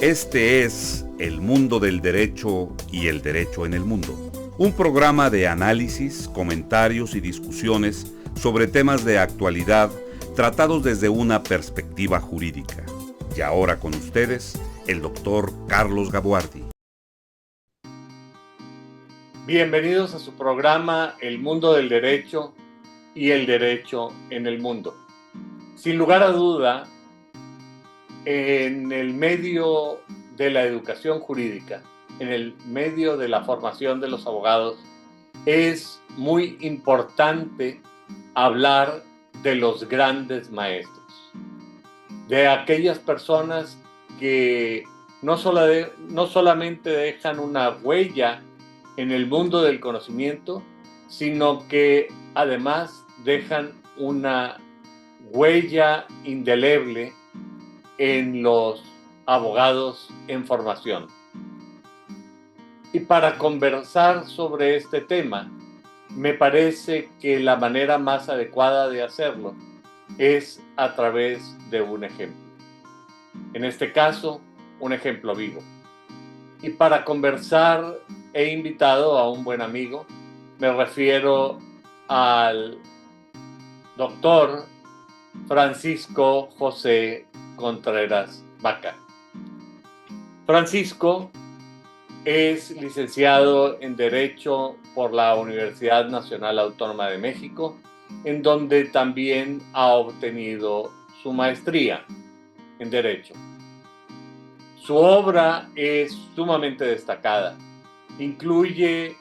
Este es El Mundo del Derecho y el Derecho en el Mundo, un programa de análisis, comentarios y discusiones sobre temas de actualidad tratados desde una perspectiva jurídica. Y ahora con ustedes, el doctor Carlos Gabuardi. Bienvenidos a su programa El Mundo del Derecho y el Derecho en el Mundo. Sin lugar a duda, en el medio de la educación jurídica, en el medio de la formación de los abogados, es muy importante hablar de los grandes maestros, de aquellas personas que no solamente dejan una huella en el mundo del conocimiento, sino que además dejan una huella indeleble en los abogados en formación. Y para conversar sobre este tema, me parece que la manera más adecuada de hacerlo es a través de un ejemplo. En este caso, un ejemplo vivo. Y para conversar he invitado a un buen amigo. Me refiero al doctor Francisco José Contreras Vaca. Francisco es licenciado en Derecho por la Universidad Nacional Autónoma de México, en donde también ha obtenido su maestría en Derecho. Su obra es sumamente destacada. Incluye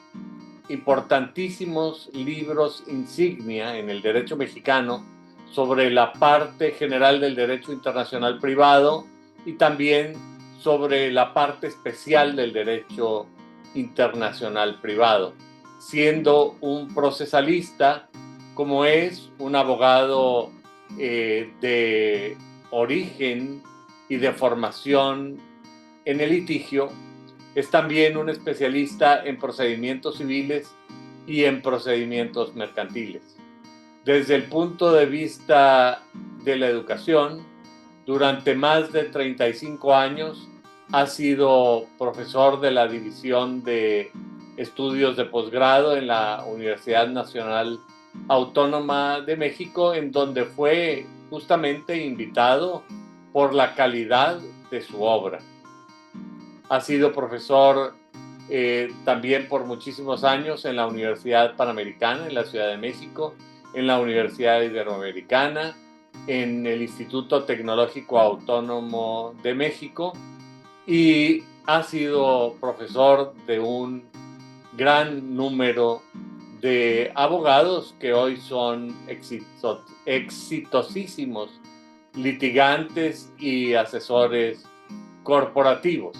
importantísimos libros insignia en el derecho mexicano sobre la parte general del derecho internacional privado y también sobre la parte especial del derecho internacional privado, siendo un procesalista, como es un abogado de origen y de formación en el litigio. Es también un especialista en procedimientos civiles y en procedimientos mercantiles. Desde el punto de vista de la educación, durante más de 35 años ha sido profesor de la División de Estudios de Posgrado en la Universidad Nacional Autónoma de México, en donde fue justamente invitado por la calidad de su obra. Ha sido profesor también por muchísimos años en la Universidad Panamericana, en la Ciudad de México, en la Universidad Iberoamericana, en el Instituto Tecnológico Autónomo de México, y ha sido profesor de un gran número de abogados que hoy son exitosísimos litigantes y asesores corporativos.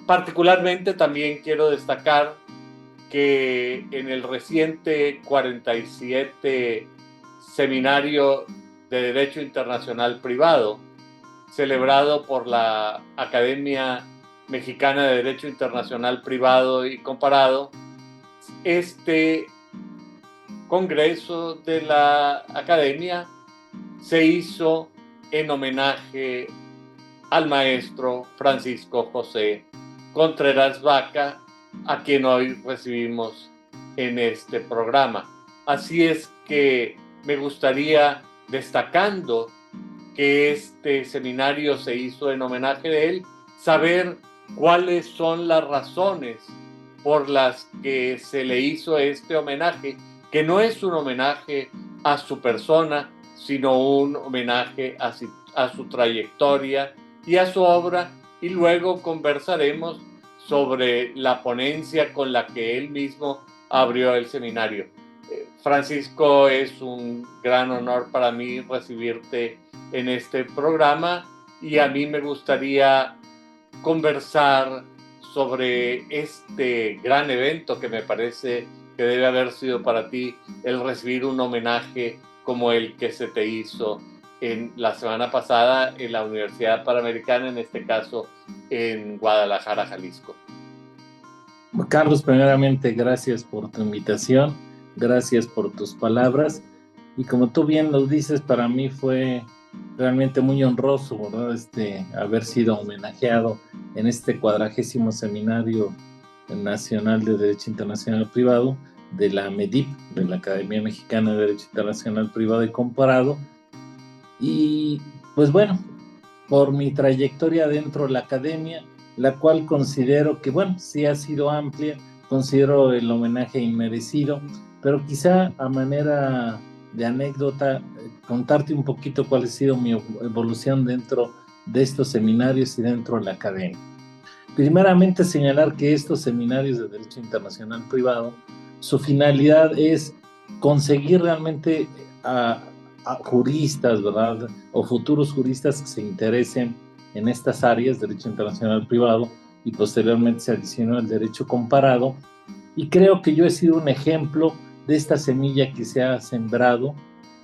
Particularmente también quiero destacar que en el reciente 47 Seminario de Derecho Internacional Privado, celebrado por la Academia Mexicana de Derecho Internacional Privado y Comparado, este congreso de la Academia se hizo en homenaje al maestro Francisco José Contreras Vaca, a quien hoy recibimos en este programa. Así es que me gustaría, destacando que este seminario se hizo en homenaje de él, saber cuáles son las razones por las que se le hizo este homenaje, que no es un homenaje a su persona, sino un homenaje a su trayectoria y a su obra, y luego conversaremos sobre la ponencia con la que él mismo abrió el seminario. Francisco, es un gran honor para mí recibirte en este programa, y a mí me gustaría conversar sobre este gran evento que me parece que debe haber sido para ti el recibir un homenaje como el que se te hizo en la semana pasada en la Universidad Panamericana, en este caso en Guadalajara, Jalisco. Carlos, primeramente, gracias por tu invitación, gracias por tus palabras, y como tú bien lo dices, para mí fue realmente muy honroso, ¿verdad? Haber sido homenajeado en este 40º Seminario Nacional de Derecho Internacional Privado de la MEDIP, de la Academia Mexicana de Derecho Internacional Privado y Comparado. Y pues bueno, por mi trayectoria dentro de la academia, la cual considero que, bueno, sí ha sido amplia, considero el homenaje inmerecido, pero quizá a manera de anécdota, contarte un poquito cuál ha sido mi evolución dentro de estos seminarios y dentro de la academia. Primeramente, señalar que estos seminarios de Derecho Internacional Privado, su finalidad es conseguir realmente a juristas, ¿verdad? O futuros juristas que se interesen en estas áreas, Derecho Internacional Privado, y posteriormente se adicionó el Derecho Comparado. Y creo que yo he sido un ejemplo de esta semilla que se ha sembrado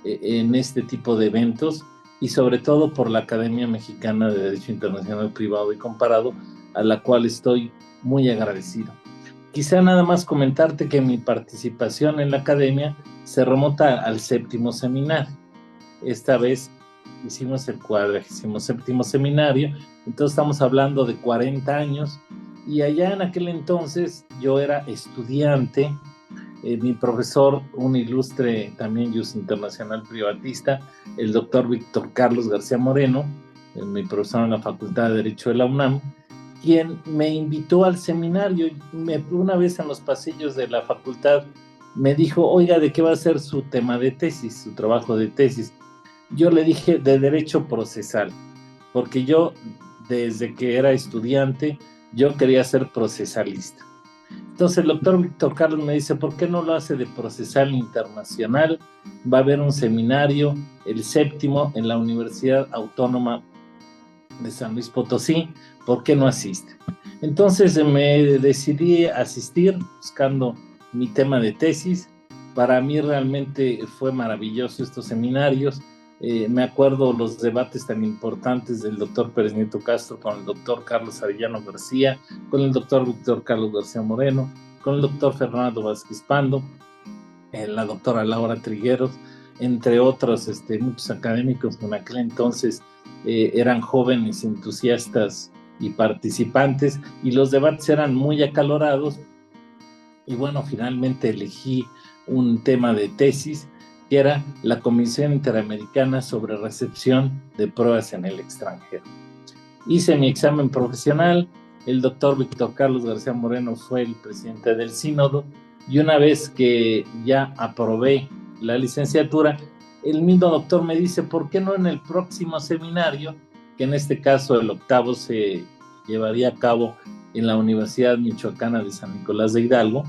en este tipo de eventos, y sobre todo por la Academia Mexicana de Derecho Internacional Privado y Comparado, a la cual estoy muy agradecido. Quizá nada más comentarte que mi participación en la academia se remonta al 7º seminario. Esta vez hicimos el 47º seminario, entonces estamos hablando de 40 años, y allá en aquel entonces yo era estudiante. Mi profesor, un ilustre también jus internacional privatista, el doctor Víctor Carlos García Moreno, mi profesor en la Facultad de Derecho de la UNAM, quien me invitó al seminario. Una vez en los pasillos de la facultad me dijo: oiga, ¿de qué va a ser su tema de tesis, su trabajo de tesis? Yo le dije: de derecho procesal, porque yo desde que era estudiante yo quería ser procesalista. Entonces el doctor Víctor Carlos me dice: ¿por qué no lo hace de procesal internacional? Va a haber un seminario, el 7º, en la Universidad Autónoma de San Luis Potosí, ¿por qué no asiste? Entonces me decidí a asistir buscando mi tema de tesis. Para mí realmente fue maravilloso estos seminarios. Me acuerdo los debates tan importantes del doctor Pérez Nieto Castro con el doctor Carlos Arellano García, con el doctor Víctor Carlos García Moreno, con el doctor Fernando Vázquez Pando, la doctora Laura Trigueros, entre otros muchos académicos que en aquel entonces eran jóvenes, entusiastas y participantes, y los debates eran muy acalorados. Y bueno, finalmente elegí un tema de tesis que era la Comisión Interamericana sobre Recepción de Pruebas en el Extranjero. Hice mi examen profesional, el doctor Víctor Carlos García Moreno fue el presidente del sínodo, y una vez que ya aprobé la licenciatura, el mismo doctor me dice: ¿por qué no en el próximo seminario, que en este caso el 8º se llevaría a cabo en la Universidad Michoacana de San Nicolás de Hidalgo?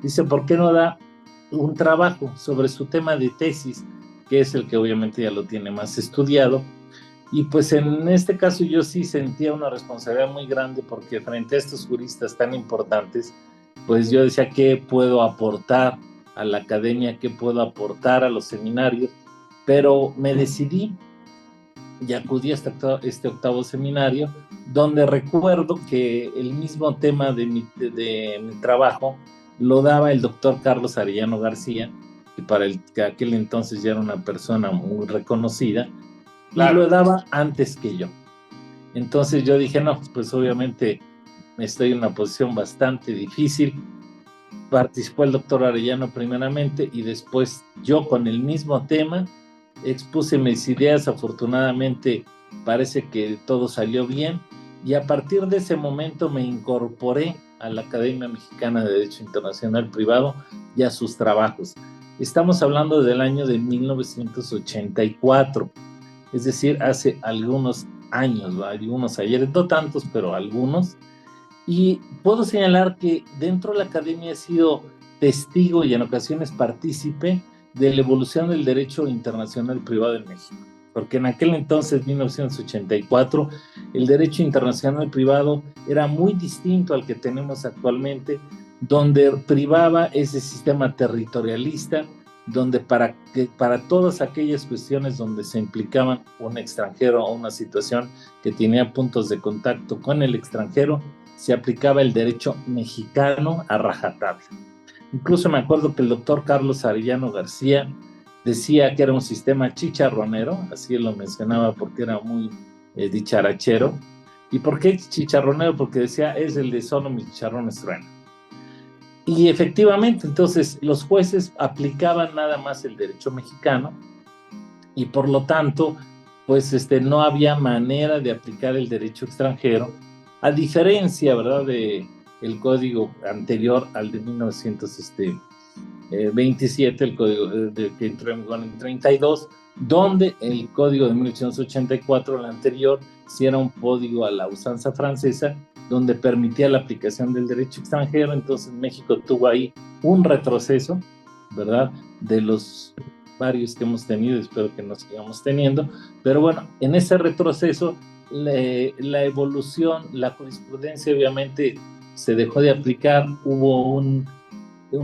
Dice: ¿por qué no da un trabajo sobre su tema de tesis, que es el que obviamente ya lo tiene más estudiado? Y pues en este caso yo sí sentía una responsabilidad muy grande, porque frente a estos juristas tan importantes, pues yo decía: ¿qué puedo aportar a la academia? ¿Qué puedo aportar a los seminarios? Pero me decidí y acudí a este 8º seminario, donde recuerdo que el mismo tema de mi trabajo lo daba el doctor Carlos Arellano García, que aquel entonces ya era una persona muy reconocida, claro, y lo daba antes que yo. Entonces yo dije: no, pues obviamente estoy en una posición bastante difícil. Participó el doctor Arellano primeramente, y después yo con el mismo tema expuse mis ideas. Afortunadamente parece que todo salió bien, y a partir de ese momento me incorporé a la Academia Mexicana de Derecho Internacional Privado y a sus trabajos. Estamos hablando del año de 1984, es decir, hace algunos años, algunos ayeres, no tantos, pero algunos. Y puedo señalar que dentro de la academia he sido testigo y en ocasiones partícipe de la evolución del derecho internacional privado en México, porque en aquel entonces, 1984, el derecho internacional privado era muy distinto al que tenemos actualmente, donde privaba ese sistema territorialista, donde para todas aquellas cuestiones donde se implicaban un extranjero o una situación que tenía puntos de contacto con el extranjero, se aplicaba el derecho mexicano a rajatabla. Incluso me acuerdo que el doctor Carlos Arellano García decía que era un sistema chicharronero, así lo mencionaba porque era muy dicharachero. ¿Y por qué chicharronero? Porque decía, es el de solo mis chicharrones truenan. Y efectivamente, entonces, los jueces aplicaban nada más el derecho mexicano y por lo tanto, pues no había manera de aplicar el derecho extranjero, a diferencia, ¿verdad?, de el código anterior al de 1927, el código que entró en vigor en 32, donde el código de 1884, el anterior, sí era un código a la usanza francesa, donde permitía la aplicación del derecho extranjero. Entonces México tuvo ahí un retroceso, ¿verdad?, de los varios que hemos tenido, espero que nos sigamos teniendo, pero bueno, en ese retroceso la evolución, la jurisprudencia obviamente se dejó de aplicar, hubo un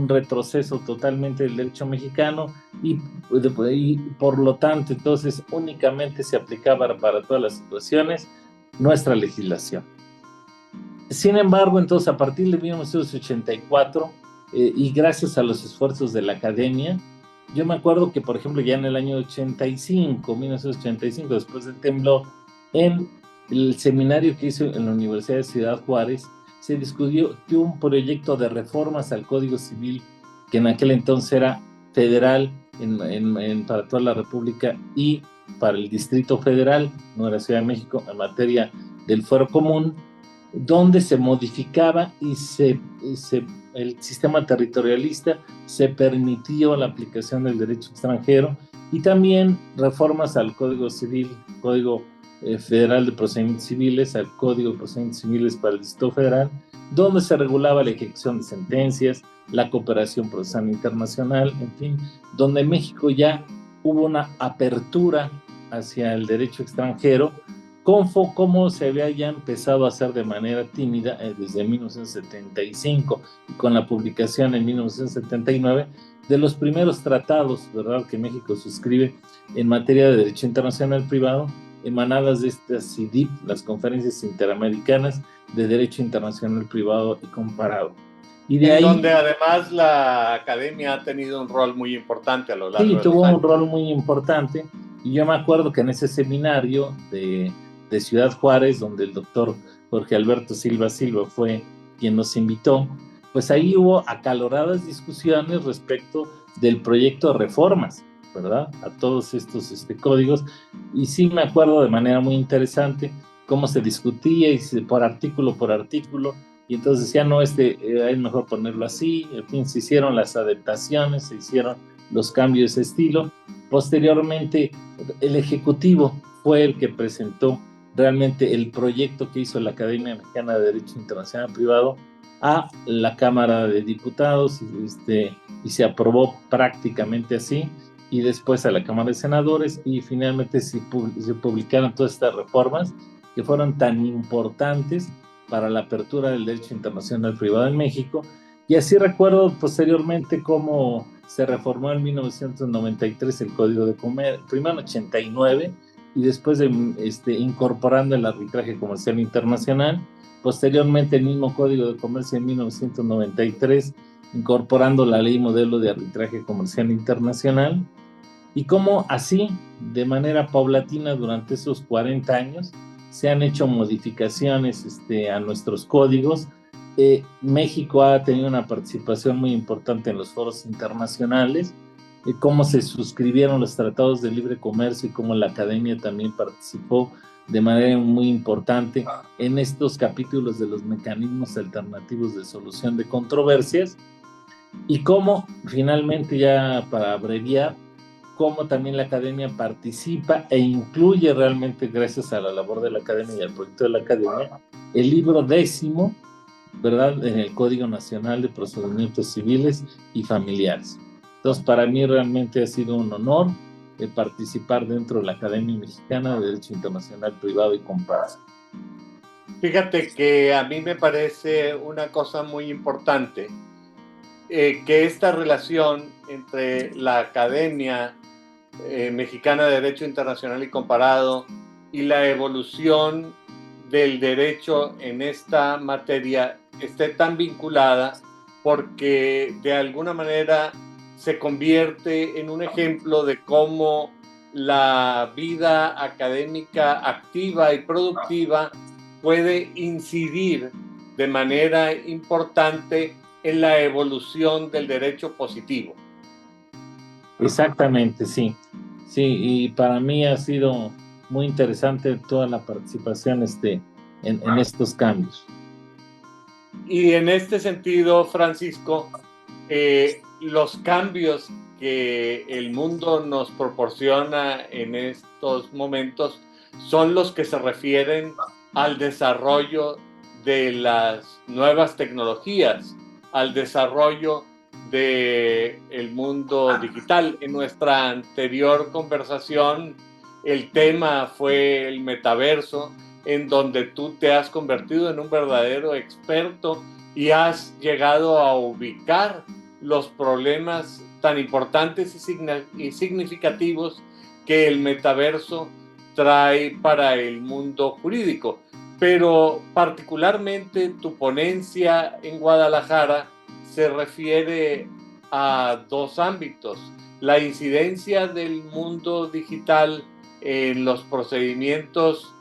retroceso totalmente del derecho mexicano y por lo tanto entonces únicamente se aplicaba para todas las situaciones nuestra legislación. Sin embargo, entonces a partir de 1984 y gracias a los esfuerzos de la academia, yo me acuerdo que por ejemplo ya en el año 1985, después del temblor, en el seminario que hizo en la Universidad de Ciudad Juárez, se discutió un proyecto de reformas al Código Civil que en aquel entonces era federal para toda la República y para el Distrito Federal, no era Ciudad de México, en materia del fuero común, donde se modificaba y el sistema territorialista se permitió la aplicación del derecho extranjero y también reformas al Código Civil, Código Federal de Procedimientos Civiles, al Código de Procedimientos Civiles para el Distrito Federal, donde se regulaba la ejecución de sentencias, la cooperación procesal internacional, en fin, donde México ya hubo una apertura hacia el derecho extranjero, como se había ya empezado a hacer de manera tímida desde 1975 y con la publicación en 1979 de los primeros tratados, ¿verdad?, que México suscribe en materia de derecho internacional privado, emanadas de estas CIDIP, las conferencias interamericanas de derecho internacional privado y comparado. Y de ahí, donde además la academia ha tenido un rol muy importante a lo largo de los años. Sí, tuvo un rol muy importante. Y yo me acuerdo que en ese seminario de Ciudad Juárez, donde el doctor Jorge Alberto Silva fue quien nos invitó, pues ahí hubo acaloradas discusiones respecto del proyecto de reformas, ¿verdad?, a todos estos códigos. Y sí me acuerdo de manera muy interesante cómo se discutía y por artículo, y entonces decía, no, es mejor ponerlo así. En fin, se hicieron las adaptaciones, se hicieron los cambios de estilo. Posteriormente, el Ejecutivo fue el que presentó realmente el proyecto que hizo la Academia Mexicana de Derecho Internacional Privado a la Cámara de Diputados y se aprobó prácticamente así, y después a la Cámara de Senadores, y finalmente se publicaron todas estas reformas que fueron tan importantes para la apertura del derecho internacional privado en México. Y así recuerdo posteriormente cómo se reformó en 1993 el Código de Comercio, primero en 89, y después incorporando el arbitraje comercial internacional, posteriormente el mismo Código de Comercio en 1993, incorporando la Ley Modelo de Arbitraje Comercial Internacional, y cómo así, de manera paulatina durante esos 40 años, se han hecho modificaciones a nuestros códigos. México ha tenido una participación muy importante en los foros internacionales, cómo se suscribieron los tratados de libre comercio y cómo la academia también participó de manera muy importante en estos capítulos de los mecanismos alternativos de solución de controversias, y cómo finalmente, ya para abreviar, cómo también la academia participa e incluye realmente, gracias a la labor de la academia y al proyecto de la academia, el libro 10, ¿verdad?, en el Código Nacional de Procedimientos Civiles y Familiares. Entonces, para mí realmente ha sido un honor participar dentro de la Academia Mexicana de Derecho Internacional Privado y Comparado. Fíjate que a mí me parece una cosa muy importante, que esta relación entre la Academia Mexicana de Derecho Internacional y Comparado y la evolución del derecho en esta materia esté tan vinculada, porque de alguna manera se convierte en un ejemplo de cómo la vida académica activa y productiva puede incidir de manera importante en la evolución del derecho positivo. Exactamente, sí. Sí, y para mí ha sido muy interesante toda la participación en estos cambios. Y en este sentido, Francisco, los cambios que el mundo nos proporciona en estos momentos son los que se refieren al desarrollo de las nuevas tecnologías, al desarrollo del mundo digital. En nuestra anterior conversación, el tema fue el metaverso, en donde tú te has convertido en un verdadero experto y has llegado a ubicar los problemas tan importantes y significativos que el metaverso trae para el mundo jurídico. Pero particularmente tu ponencia en Guadalajara se refiere a dos ámbitos: la incidencia del mundo digital en los procedimientos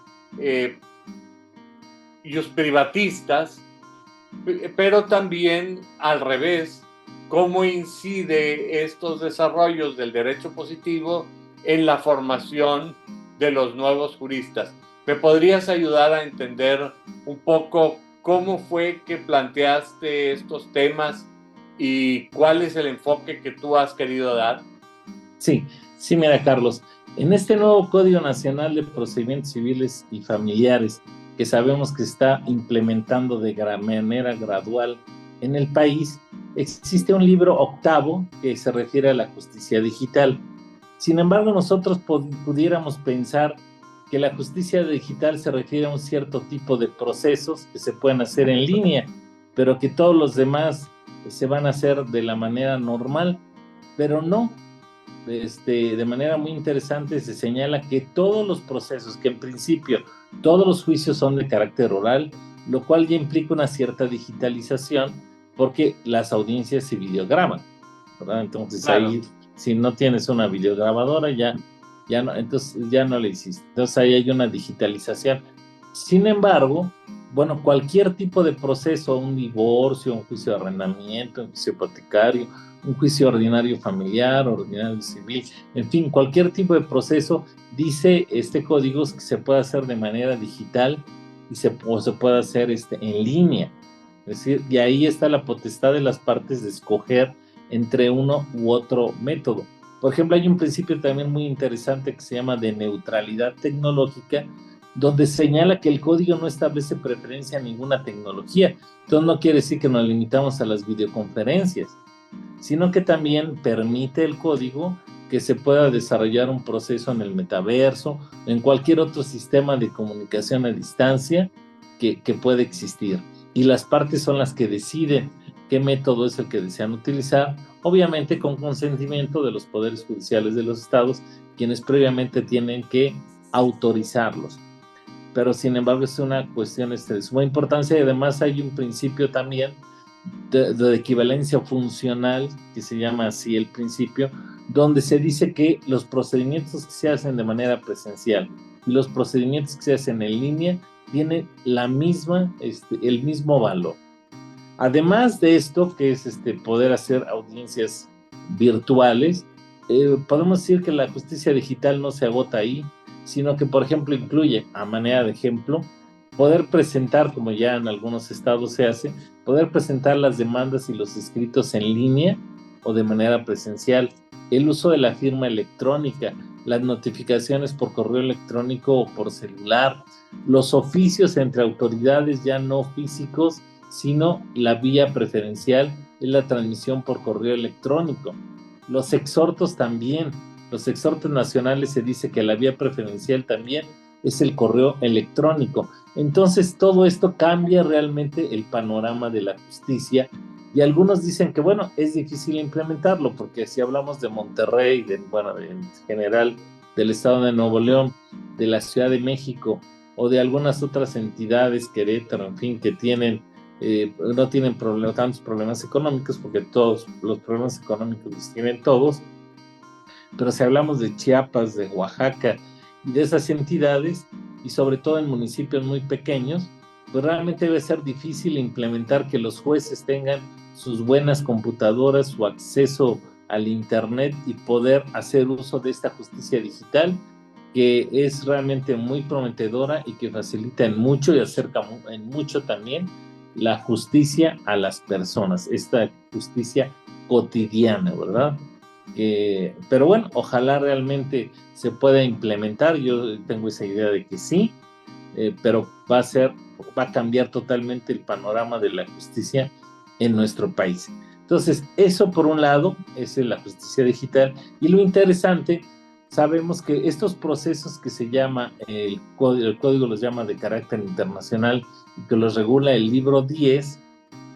privatistas, pero también al revés, cómo incide estos desarrollos del derecho positivo en la formación de los nuevos juristas. ¿Me podrías ayudar a entender un poco cómo fue que planteaste estos temas y cuál es el enfoque que tú has querido dar? Sí, sí, mira, Carlos, en este nuevo Código Nacional de Procedimientos Civiles y Familiares, que sabemos que está implementando de manera gradual en el país, existe un libro octavo que se refiere a la justicia digital. Sin embargo, nosotros pudiéramos pensar que la justicia digital se refiere a un cierto tipo de procesos que se pueden hacer en línea, pero que todos los demás se van a hacer de la manera normal, pero no. De manera muy interesante se señala que todos los procesos, que en principio todos los juicios son de carácter oral, lo cual ya implica una cierta digitalización porque las audiencias se videograban, ¿verdad? Entonces claro, ahí si no tienes una videograbadora ya no, entonces ya no le hiciste. Entonces ahí hay una digitalización. Sin embargo, bueno, cualquier tipo de proceso, un divorcio, un juicio de arrendamiento, un juicio hipotecario, un juicio ordinario familiar, ordinario civil, en fin, cualquier tipo de proceso, dice este código que se puede hacer de manera digital y se puede hacer en línea. Es decir, y ahí está la potestad de las partes de escoger entre uno u otro método. Por ejemplo, hay un principio también muy interesante que se llama de neutralidad tecnológica, donde señala que el código no establece preferencia a ninguna tecnología. Entonces no quiere decir que nos limitamos a las videoconferencias, sino que también permite el código que se pueda desarrollar un proceso en el metaverso, en cualquier otro sistema de comunicación a distancia que puede existir. Y las partes son las que deciden qué método es el que desean utilizar, obviamente con consentimiento de los poderes judiciales de los estados, quienes previamente tienen que autorizarlos. Pero sin embargo es una cuestión de suma importancia y además hay un principio también de equivalencia funcional, que se llama así el principio, donde se dice que los procedimientos que se hacen de manera presencial y los procedimientos que se hacen en línea tienen el mismo valor. Además de esto, que es poder hacer audiencias virtuales, podemos decir que la justicia digital no se agota ahí, sino que, por ejemplo, incluye, a manera de ejemplo, poder presentar, como ya en algunos estados se hace, poder presentar las demandas y los escritos en línea o de manera presencial, el uso de la firma electrónica, las notificaciones por correo electrónico o por celular, los oficios entre autoridades ya no físicos, sino la vía preferencial es la transmisión por correo electrónico. Los exhortos también, los exhortos nacionales se dice que la vía preferencial también es el correo electrónico. Entonces todo esto cambia realmente el panorama de la justicia y algunos dicen que bueno, es difícil implementarlo porque si hablamos de Monterrey, en general del estado de Nuevo León, de la Ciudad de México o de algunas otras entidades, Querétaro, en fin, que tienen no tienen tantos problemas económicos, porque todos los problemas económicos los tienen todos, pero si hablamos de Chiapas, de Oaxaca y de esas entidades, y sobre todo en municipios muy pequeños, pues realmente debe ser difícil implementar que los jueces tengan sus buenas computadoras, su acceso al internet y poder hacer uso de esta justicia digital, que es realmente muy prometedora y que facilita en mucho y acerca en mucho también la justicia a las personas, esta justicia cotidiana, ¿verdad? Pero bueno, ojalá realmente se pueda implementar. Yo tengo esa idea de que sí, pero va a cambiar totalmente el panorama de la justicia en nuestro país. Entonces, eso por un lado es la justicia digital. Y lo interesante, sabemos que estos procesos que se llama, el código los llama de carácter internacional, y que los regula el libro 10,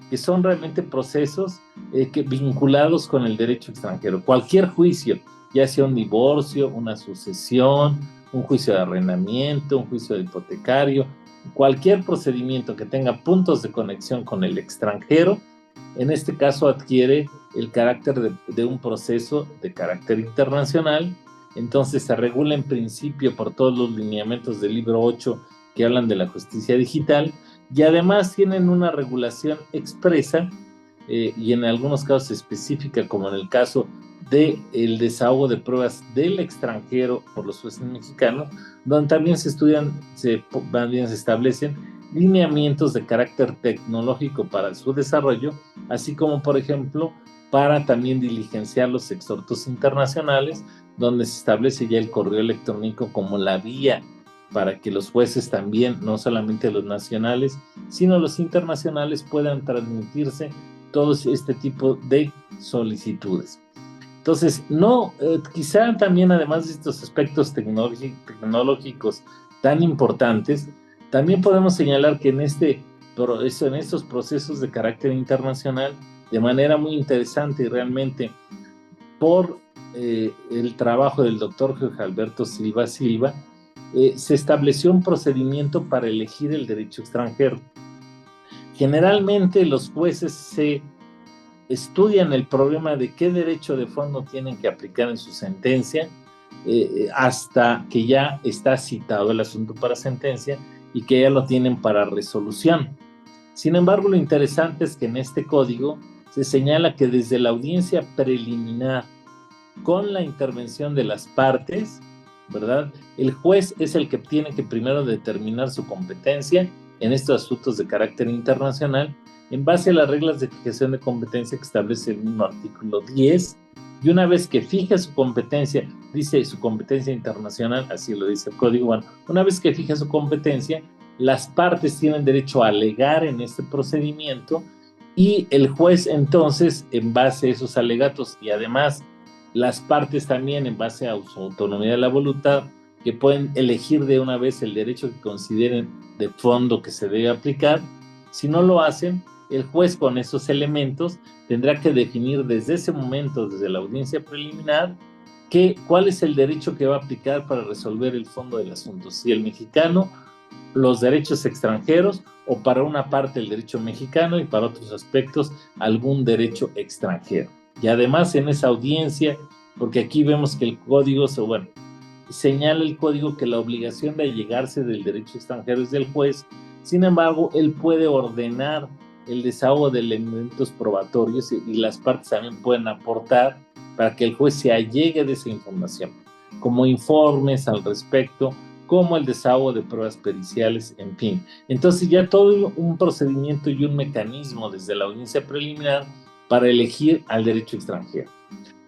que son realmente procesos vinculados con el derecho extranjero. Cualquier juicio, ya sea un divorcio, una sucesión, un juicio de arrendamiento, un juicio de hipotecario, cualquier procedimiento que tenga puntos de conexión con el extranjero, en este caso adquiere el carácter de un proceso de carácter internacional. Entonces se regula en principio por todos los lineamientos del libro 8 que hablan de la justicia digital, y además tienen una regulación expresa y en algunos casos específica, como en el caso del desahogo de pruebas del extranjero por los jueces mexicanos, donde también se establecen lineamientos de carácter tecnológico para su desarrollo, así como, por ejemplo, para también diligenciar los exhortos internacionales, donde se establece ya el correo electrónico como la vía para que los jueces también, no solamente los nacionales, sino los internacionales, puedan transmitirse todos este tipo de solicitudes. Entonces, quizá también, además de estos aspectos tecnológicos tan importantes, también podemos señalar que en estos procesos de carácter internacional, de manera muy interesante y realmente por el trabajo del doctor Jorge Alberto Silva, se estableció un procedimiento para elegir el derecho extranjero. Generalmente los jueces se estudian el problema de qué derecho de fondo tienen que aplicar en su sentencia hasta que ya está citado el asunto para sentencia y que ya lo tienen para resolución. Sin embargo, lo interesante es que en este código se señala que desde la audiencia preliminar, con la intervención de las partes, ¿verdad?, el juez es el que tiene que primero determinar su competencia en estos asuntos de carácter internacional en base a las reglas de fijación de competencia que establece el mismo artículo 10, y una vez que fija su competencia, dice su competencia internacional, así lo dice el código, bueno, una vez que fija su competencia, las partes tienen derecho a alegar en este procedimiento, y el juez entonces, en base a esos alegatos, y además las partes también en base a su autonomía de la voluntad, que pueden elegir de una vez el derecho que consideren de fondo que se debe aplicar. Si no lo hacen, el juez con esos elementos tendrá que definir desde ese momento, desde la audiencia preliminar, cuál es el derecho que va a aplicar para resolver el fondo del asunto, si el mexicano, los derechos extranjeros, o para una parte el derecho mexicano y para otros aspectos algún derecho extranjero. Y además en esa audiencia, porque aquí vemos que el código, señala el código que la obligación de allegarse del derecho extranjero es del juez. Sin embargo, él puede ordenar el desahogo de elementos probatorios y las partes también pueden aportar para que el juez se allegue de esa información, como informes al respecto, como el desahogo de pruebas periciales, en fin. Entonces ya todo un procedimiento y un mecanismo desde la audiencia preliminar para elegir al derecho extranjero.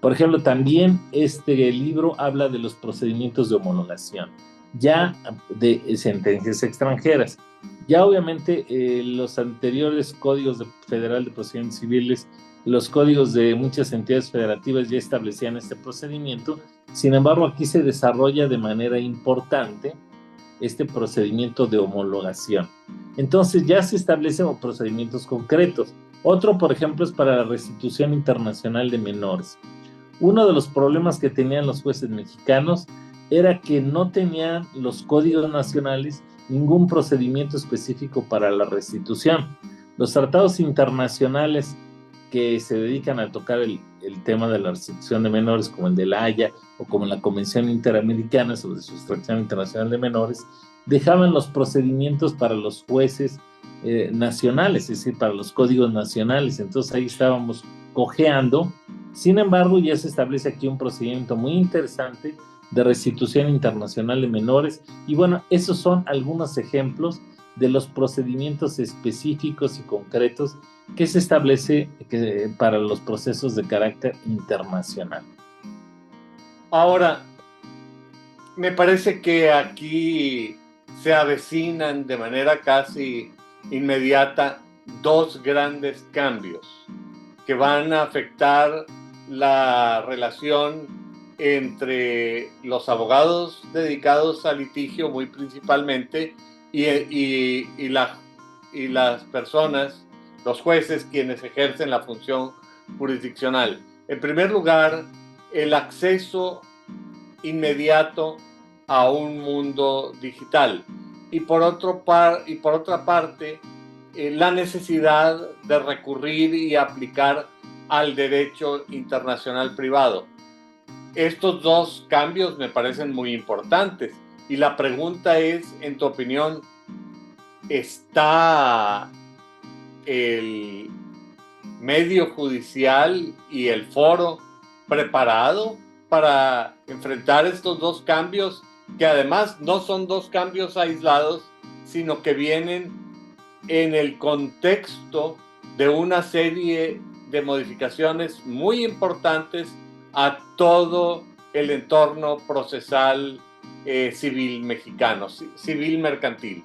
Por ejemplo, también este libro habla de los procedimientos de homologación, ya de sentencias extranjeras. Ya obviamente los anteriores códigos federal de procedimientos civiles, los códigos de muchas entidades federativas ya establecían este procedimiento. Sin embargo, aquí se desarrolla de manera importante este procedimiento de homologación. Entonces ya se establecen procedimientos concretos. Otro, por ejemplo, es para la restitución internacional de menores. Uno de los problemas que tenían los jueces mexicanos era que no tenían los códigos nacionales ningún procedimiento específico para la restitución. Los tratados internacionales que se dedican a tocar el tema de la restitución de menores, como el de La Haya o como la Convención Interamericana sobre Sustracción Internacional de Menores, dejaban los procedimientos para los jueces nacionales, es decir, para los códigos nacionales. Entonces ahí estábamos cojeando. Sin embargo, ya se establece aquí un procedimiento muy interesante de restitución internacional de menores. Y bueno, esos son algunos ejemplos de los procedimientos específicos y concretos que se establece para los procesos de carácter internacional. Ahora, me parece que aquí se avecinan de manera casi inmediata dos grandes cambios que van a afectar la relación entre los abogados dedicados al litigio, muy principalmente, y las personas, los jueces, quienes ejercen la función jurisdiccional. En primer lugar, el acceso inmediato a un mundo digital y por otra parte la necesidad de recurrir y aplicar al derecho internacional privado. Estos dos cambios me parecen muy importantes y la pregunta es, en tu opinión, ¿está el medio judicial y el foro preparado para enfrentar estos dos cambios, que además no son dos cambios aislados, sino que vienen en el contexto de una serie de modificaciones muy importantes a todo el entorno procesal civil mexicano, civil mercantil?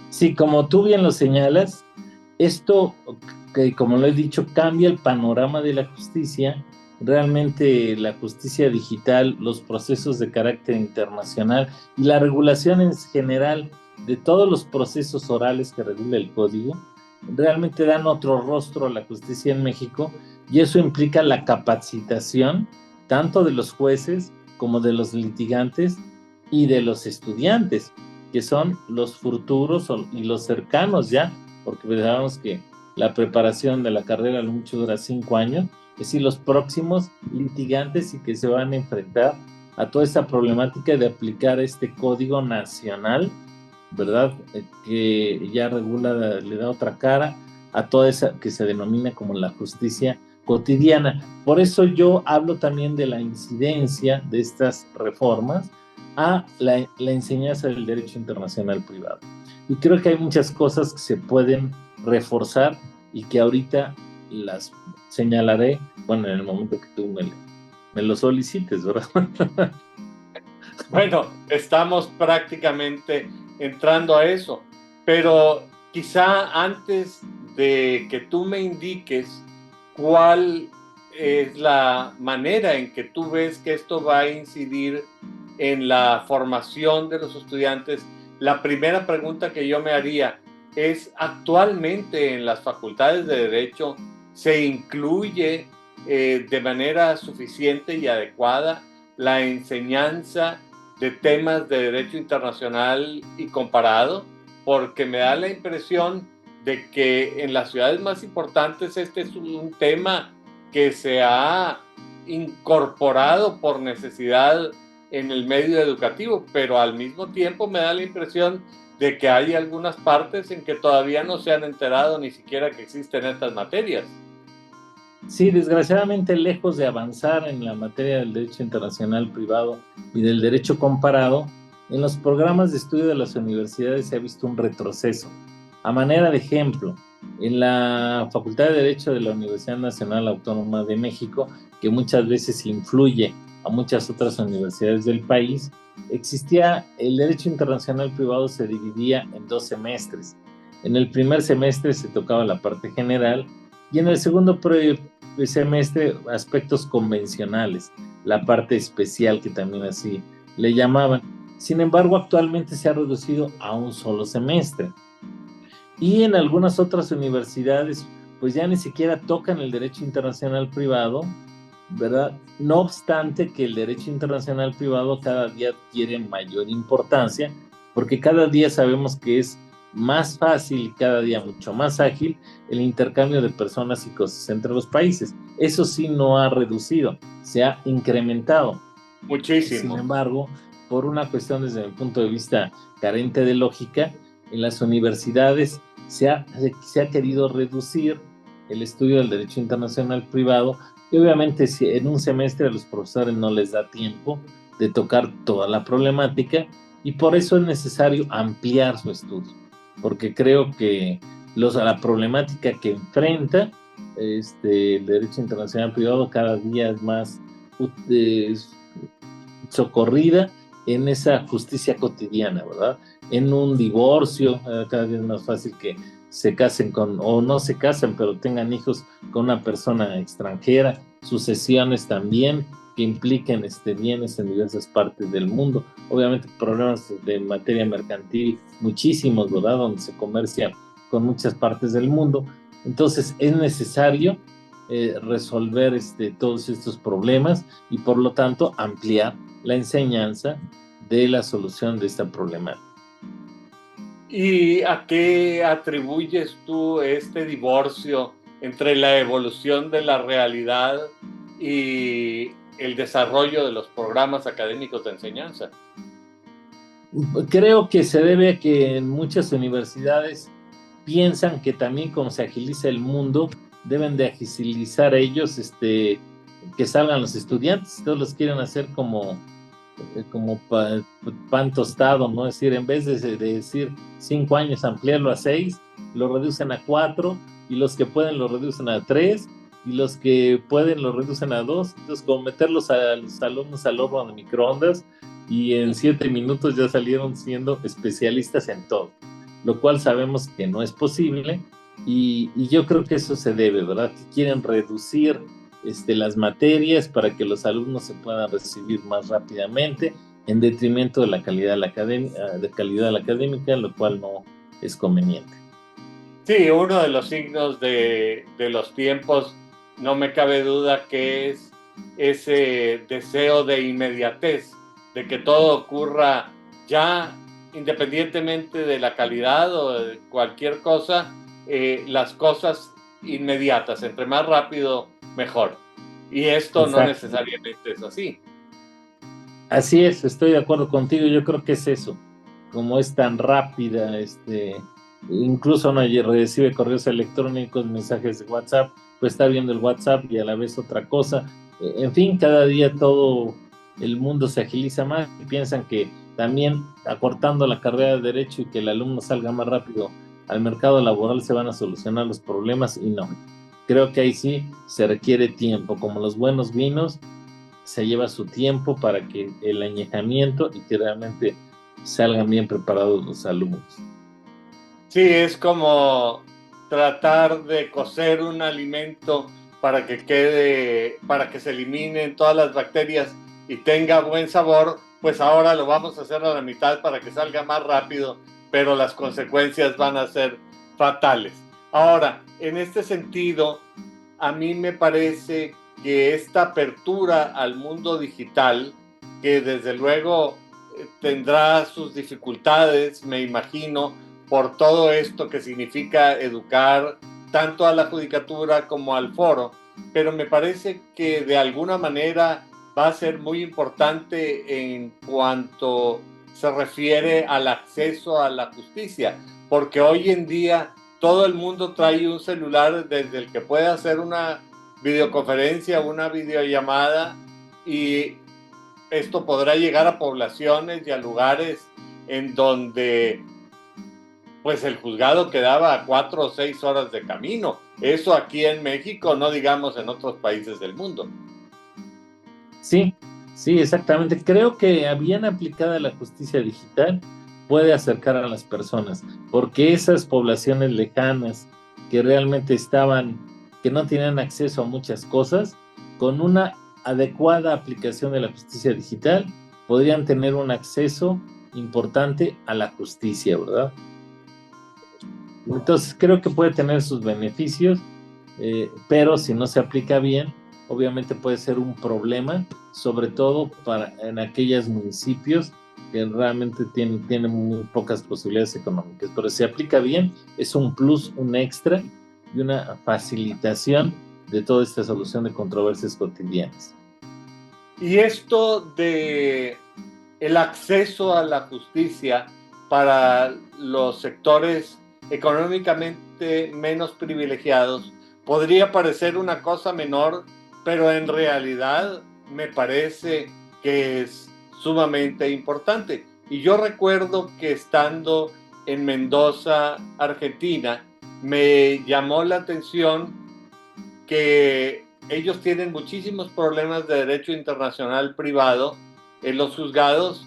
Sí, como tú bien lo señalas, esto, que como lo he dicho, cambia el panorama de la justicia. Realmente la justicia digital, los procesos de carácter internacional y la regulación en general de todos los procesos orales que regula el código, realmente dan otro rostro a la justicia en México, y eso implica la capacitación tanto de los jueces como de los litigantes y de los estudiantes, que son los futuros y los cercanos ya, porque pensábamos que la preparación de la carrera a lo mucho dura 5 años, es decir, los próximos litigantes y que se van a enfrentar a toda esta problemática de aplicar este código nacional, ¿verdad? Que ya regula, le da otra cara a toda esa que se denomina como la justicia cotidiana. Por eso yo hablo también de la incidencia de estas reformas a la enseñanza del derecho internacional privado. Y creo que hay muchas cosas que se pueden reforzar y que ahorita las señalaré, bueno, en el momento que tú me lo solicites, ¿verdad? Bueno, estamos prácticamente entrando a eso, pero quizá antes de que tú me indiques cuál es la manera en que tú ves que esto va a incidir en la formación de los estudiantes, la primera pregunta que yo me haría es, ¿actualmente en las facultades de Derecho se incluye de manera suficiente y adecuada la enseñanza de temas de derecho internacional y comparado? Porque me da la impresión de que en las ciudades más importantes este es un tema que se ha incorporado por necesidad en el medio educativo, pero al mismo tiempo me da la impresión de que hay algunas partes en que todavía no se han enterado ni siquiera que existen estas materias. Sí, desgraciadamente, lejos de avanzar en la materia del derecho internacional privado y del derecho comparado, en los programas de estudio de las universidades se ha visto un retroceso. A manera de ejemplo, en la Facultad de Derecho de la Universidad Nacional Autónoma de México, que muchas veces influye a muchas otras universidades del país, existía el derecho internacional privado, se dividía en 2 semestres. En el primer semestre se tocaba la parte general y en el segundo semestre aspectos convencionales, la parte especial, que también así le llamaban. Sin embargo, actualmente se ha reducido a un solo semestre. Y en algunas otras universidades, pues ya ni siquiera tocan el derecho internacional privado, ¿verdad? No obstante que el derecho internacional privado cada día adquiere mayor importancia, porque cada día sabemos que es más fácil y cada día mucho más ágil el intercambio de personas y cosas entre los países. Eso sí no ha reducido, se ha incrementado. Muchísimo. Sin embargo, por una cuestión desde mi punto de vista carente de lógica, en las universidades se ha querido reducir el estudio del derecho internacional privado y obviamente si en un semestre a los profesores no les da tiempo de tocar toda la problemática y por eso es necesario ampliar su estudio, porque creo que la problemática que enfrenta el derecho internacional privado cada día es más socorrida en esa justicia cotidiana, ¿verdad? En un divorcio, cada vez es más fácil que se casen o no se casen, pero tengan hijos con una persona extranjera, sucesiones también que impliquen bienes en diversas partes del mundo, obviamente problemas de materia mercantil muchísimos, ¿verdad? Donde se comercia con muchas partes del mundo, entonces es necesario resolver todos estos problemas y por lo tanto ampliar la enseñanza de la solución de esta problemática. ¿Y a qué atribuyes tú este divorcio entre la evolución de la realidad y el desarrollo de los programas académicos de enseñanza? Creo que se debe a que en muchas universidades piensan que también como se agiliza el mundo, deben de agilizar ellos que salgan los estudiantes, todos los quieren hacer como pan tostado, ¿no? Es decir, en vez de decir 5 años, ampliarlo a 6, lo reducen a 4, y los que pueden lo reducen a 3, y los que pueden lo reducen a 2, entonces como meterlos a los alumnos al horno de microondas, y en 7 minutos ya salieron siendo especialistas en todo, lo cual sabemos que no es posible, y yo creo que eso se debe, ¿verdad? Que quieren reducir las materias para que los alumnos se puedan recibir más rápidamente en detrimento de la calidad académica, lo cual no es conveniente. Sí, uno de los signos de los tiempos, no me cabe duda que es ese deseo de inmediatez, de que todo ocurra ya, independientemente de la calidad o de cualquier cosa, las cosas inmediatas, entre más rápido mejor. Y esto Exacto. No necesariamente es así. Así es, estoy de acuerdo contigo, yo creo que es eso, como es tan rápida, incluso uno recibe correos electrónicos, mensajes de WhatsApp, pues está viendo el WhatsApp y a la vez otra cosa, en fin, cada día todo el mundo se agiliza más y piensan que también acortando la carrera de Derecho y que el alumno salga más rápido al mercado laboral se van a solucionar los problemas y no. Creo que ahí sí se requiere tiempo, como los buenos vinos, se lleva su tiempo para que el añejamiento y que realmente salgan bien preparados los alumnos. Sí, es como tratar de cocer un alimento para que se eliminen todas las bacterias y tenga buen sabor, pues ahora lo vamos a hacer a la mitad para que salga más rápido, pero las consecuencias van a ser fatales. Ahora, en este sentido, a mí me parece que esta apertura al mundo digital, que desde luego tendrá sus dificultades, me imagino, por todo esto que significa educar tanto a la judicatura como al foro, pero me parece que de alguna manera va a ser muy importante en cuanto se refiere al acceso a la justicia, porque hoy en día todo el mundo trae un celular desde el que puede hacer una videoconferencia, una videollamada, y esto podrá llegar a poblaciones y a lugares en donde pues el juzgado quedaba a 4 o 6 horas de camino. Eso aquí en México, no digamos en otros países del mundo. Sí, exactamente. Creo que bien aplicada la justicia digital puede acercar a las personas, porque esas poblaciones lejanas que realmente que no tenían acceso a muchas cosas, con una adecuada aplicación de la justicia digital, podrían tener un acceso importante a la justicia, ¿verdad? Entonces creo que puede tener sus beneficios, pero si no se aplica bien, obviamente puede ser un problema, sobre todo en aquellos municipios que realmente tiene muy pocas posibilidades económicas, pero si se aplica bien, es un plus, un extra y una facilitación de toda esta solución de controversias cotidianas. Y esto de el acceso a la justicia para los sectores económicamente menos privilegiados podría parecer una cosa menor, pero en realidad me parece que es sumamente importante. Y yo recuerdo que estando en Mendoza, Argentina, me llamó la atención que ellos tienen muchísimos problemas de derecho internacional privado en los juzgados,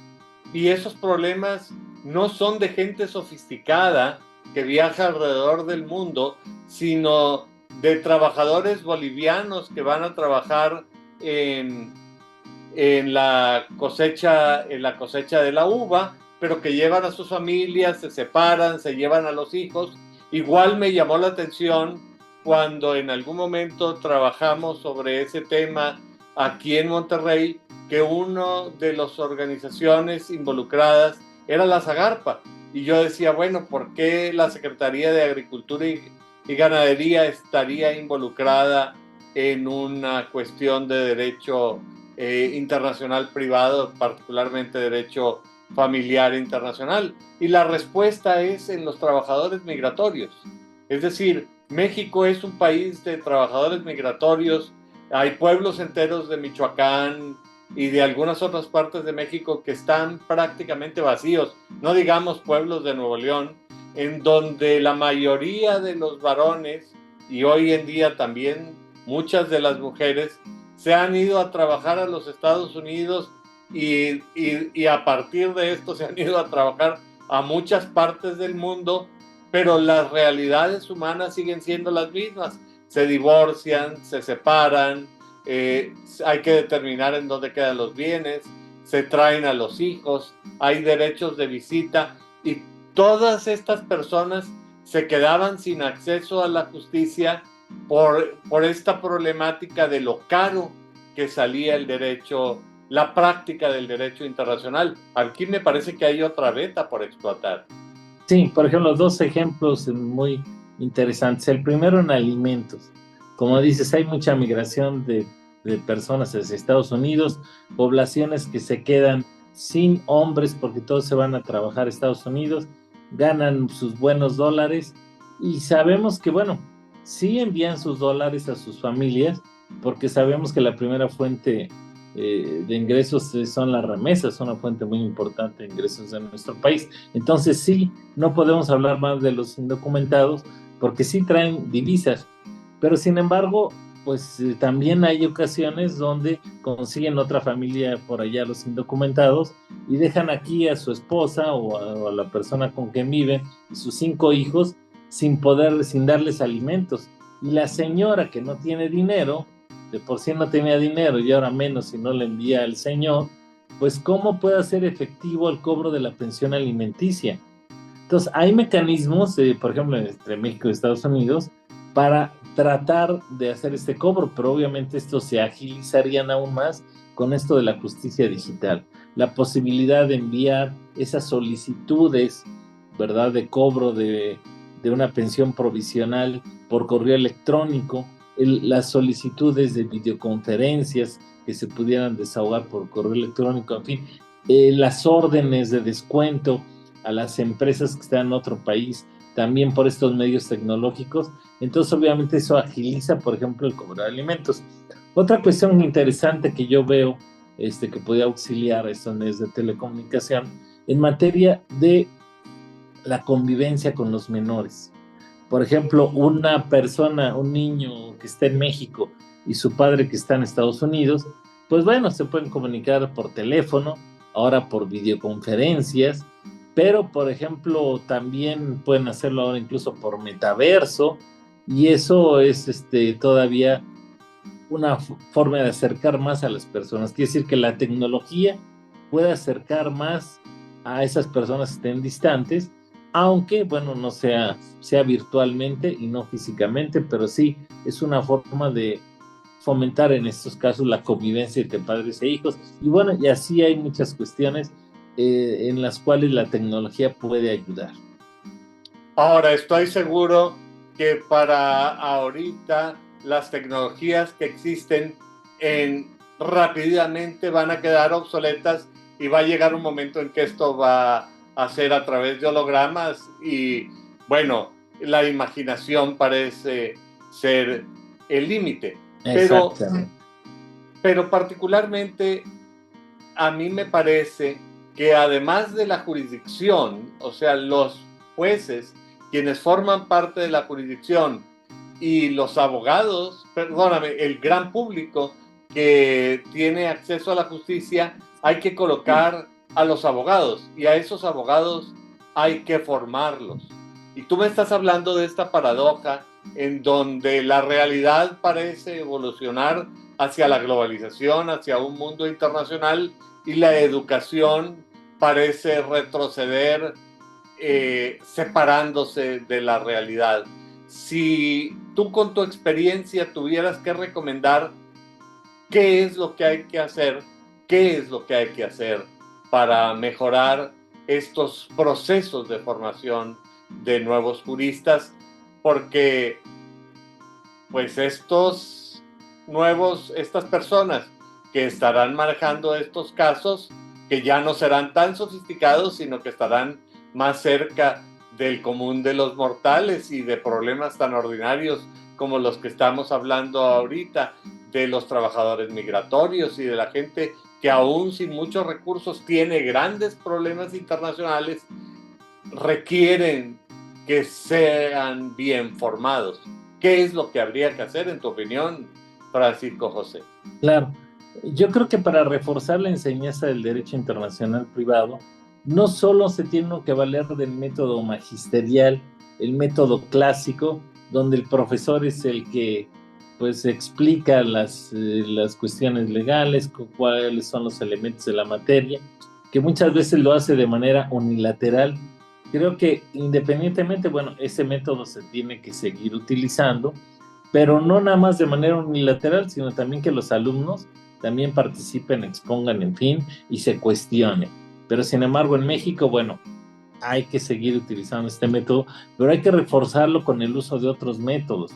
y esos problemas no son de gente sofisticada que viaja alrededor del mundo, sino de trabajadores bolivianos que van a trabajar en la cosecha de la uva, pero que llevan a sus familias, se separan, se llevan a los hijos. Igual me llamó la atención cuando en algún momento trabajamos sobre ese tema aquí en Monterrey, que una de las organizaciones involucradas era la Zagarpa. Y yo decía, bueno, ¿por qué la Secretaría de Agricultura y Ganadería estaría involucrada en una cuestión de derecho internacional privado, particularmente derecho familiar internacional? Y la respuesta es en los trabajadores migratorios. Es decir, México es un país de trabajadores migratorios. Hay pueblos enteros de Michoacán y de algunas otras partes de México que están prácticamente vacíos, no digamos pueblos de Nuevo León, en donde la mayoría de los varones y hoy en día también muchas de las mujeres se han ido a trabajar a los Estados Unidos y a partir de esto se han ido a trabajar a muchas partes del mundo, pero las realidades humanas siguen siendo las mismas. Se divorcian, se separan, hay que determinar en dónde quedan los bienes, se traen a los hijos, hay derechos de visita, y todas estas personas se quedaban sin acceso a la justicia por esta problemática de lo caro que salía el derecho, la práctica del derecho internacional. Aquí me parece que hay otra beta por explotar. Sí, por ejemplo, dos ejemplos muy interesantes. El primero en alimentos. Como dices, hay mucha migración de personas hacia Estados Unidos, poblaciones que se quedan sin hombres porque todos se van a trabajar a Estados Unidos, ganan sus buenos dólares y sabemos que, bueno, sí envían sus dólares a sus familias porque sabemos que la primera fuente de ingresos son las remesas, son una fuente muy importante de ingresos de nuestro país. Entonces sí, no podemos hablar más de los indocumentados porque sí traen divisas, pero sin embargo, pues también hay ocasiones donde consiguen otra familia por allá los indocumentados y dejan aquí a su esposa o a la persona con quien viven y sus 5 hijos sin darles alimentos. Y la señora que no tiene dinero, de por sí no tenía dinero y ahora menos si no le envía al señor, pues ¿cómo puede hacer efectivo el cobro de la pensión alimenticia? Entonces hay mecanismos, por ejemplo, entre México y Estados Unidos, para tratar de hacer este cobro, pero obviamente esto se agilizarían aún más con esto de la justicia digital. La posibilidad de enviar esas solicitudes, ¿verdad?, de cobro de una pensión provisional por correo electrónico, las solicitudes de videoconferencias que se pudieran desahogar por correo electrónico, en fin, las órdenes de descuento a las empresas que están en otro país, también por estos medios tecnológicos. Entonces, obviamente, eso agiliza, por ejemplo, el cobro de alimentos. Otra cuestión interesante que yo veo que podría auxiliar a estos medios de telecomunicación en materia de la convivencia con los menores. Por ejemplo, una persona, un niño que está en México y su padre que está en Estados Unidos, pues bueno, se pueden comunicar por teléfono, ahora por videoconferencias, pero por ejemplo también pueden hacerlo ahora incluso por metaverso, y eso es todavía una forma de acercar más a las personas. Quiere decir que la tecnología puede acercar más a esas personas que estén distantes, aunque, bueno, no sea virtualmente y no físicamente, pero sí es una forma de fomentar en estos casos la convivencia entre padres e hijos. Y bueno, y así hay muchas cuestiones en las cuales la tecnología puede ayudar. Ahora, estoy seguro que para ahorita las tecnologías que existen rápidamente van a quedar obsoletas y va a llegar un momento en que esto va a ser a través de hologramas y, bueno, la imaginación parece ser el límite. Pero particularmente a mí me parece que además de la jurisdicción, o sea, los jueces, quienes forman parte de la jurisdicción, y los abogados, perdóname, el gran público que tiene acceso a la justicia, hay que colocar a los abogados, y a esos abogados hay que formarlos. Y tú me estás hablando de esta paradoja en donde la realidad parece evolucionar hacia la globalización, hacia un mundo internacional, y la educación parece retroceder, separándose de la realidad. Si tú con tu experiencia tuvieras que recomendar qué es lo que hay que hacer, qué es lo que hay que hacer para mejorar estos procesos de formación de nuevos juristas, porque pues estas personas que estarán manejando estos casos, que ya no serán tan sofisticados, sino que estarán más cerca del común de los mortales y de problemas tan ordinarios como los que estamos hablando ahorita, de los trabajadores migratorios y de la gente que aún sin muchos recursos tiene grandes problemas internacionales, requieren que sean bien formados. ¿Qué es lo que habría que hacer, en tu opinión, Francisco José? Claro, yo creo que para reforzar la enseñanza del derecho internacional privado, no solo se tiene que valer del método magisterial, el método clásico, donde el profesor es el que pues explica las cuestiones legales, cuáles son los elementos de la materia, que muchas veces lo hace de manera unilateral. Creo que independientemente, bueno, ese método se tiene que seguir utilizando, pero no nada más de manera unilateral, sino también que los alumnos también participen, expongan, en fin, y se cuestionen. Pero sin embargo, en México, bueno, hay que seguir utilizando este método, pero hay que reforzarlo con el uso de otros métodos,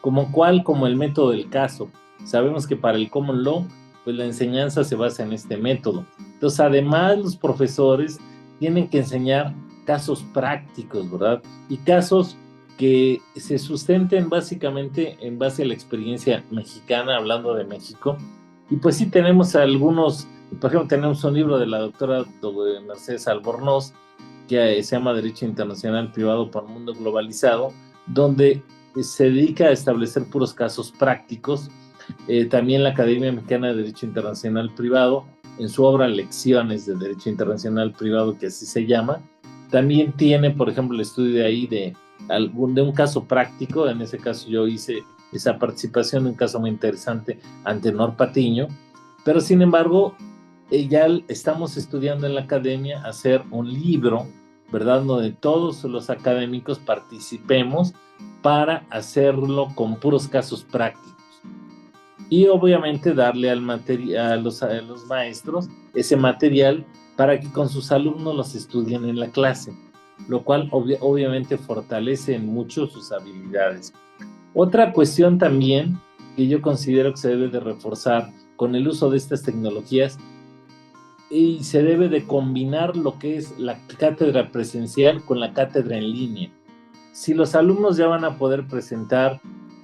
como el método del caso. Sabemos que para el common law, pues la enseñanza se basa en este método. Entonces, además, los profesores tienen que enseñar casos prácticos, ¿verdad? Y casos que se sustenten básicamente en base a la experiencia mexicana, hablando de México. Y pues sí tenemos algunos, por ejemplo, tenemos un libro de la doctora Mercedes Albornoz, que se llama Derecho Internacional Privado para un Mundo Globalizado, donde se dedica a establecer puros casos prácticos. También la Academia Mexicana de Derecho Internacional Privado, en su obra Lecciones de Derecho Internacional Privado, que así se llama, también tiene, por ejemplo, el estudio de ahí de un caso práctico. En ese caso yo hice esa participación en un caso muy interesante ante Nor Patiño, pero sin embargo ya estamos estudiando en la academia hacer un libro, ¿verdad?, donde todos los académicos participemos para hacerlo con puros casos prácticos y obviamente darle a los maestros ese material para que con sus alumnos los estudien en la clase, lo cual obviamente fortalece en mucho sus habilidades. Otra cuestión también que yo considero que se debe de reforzar con el uso de estas tecnologías, y se debe de combinar lo que es la cátedra presencial con la cátedra en línea. Si los alumnos ya van a poder presentar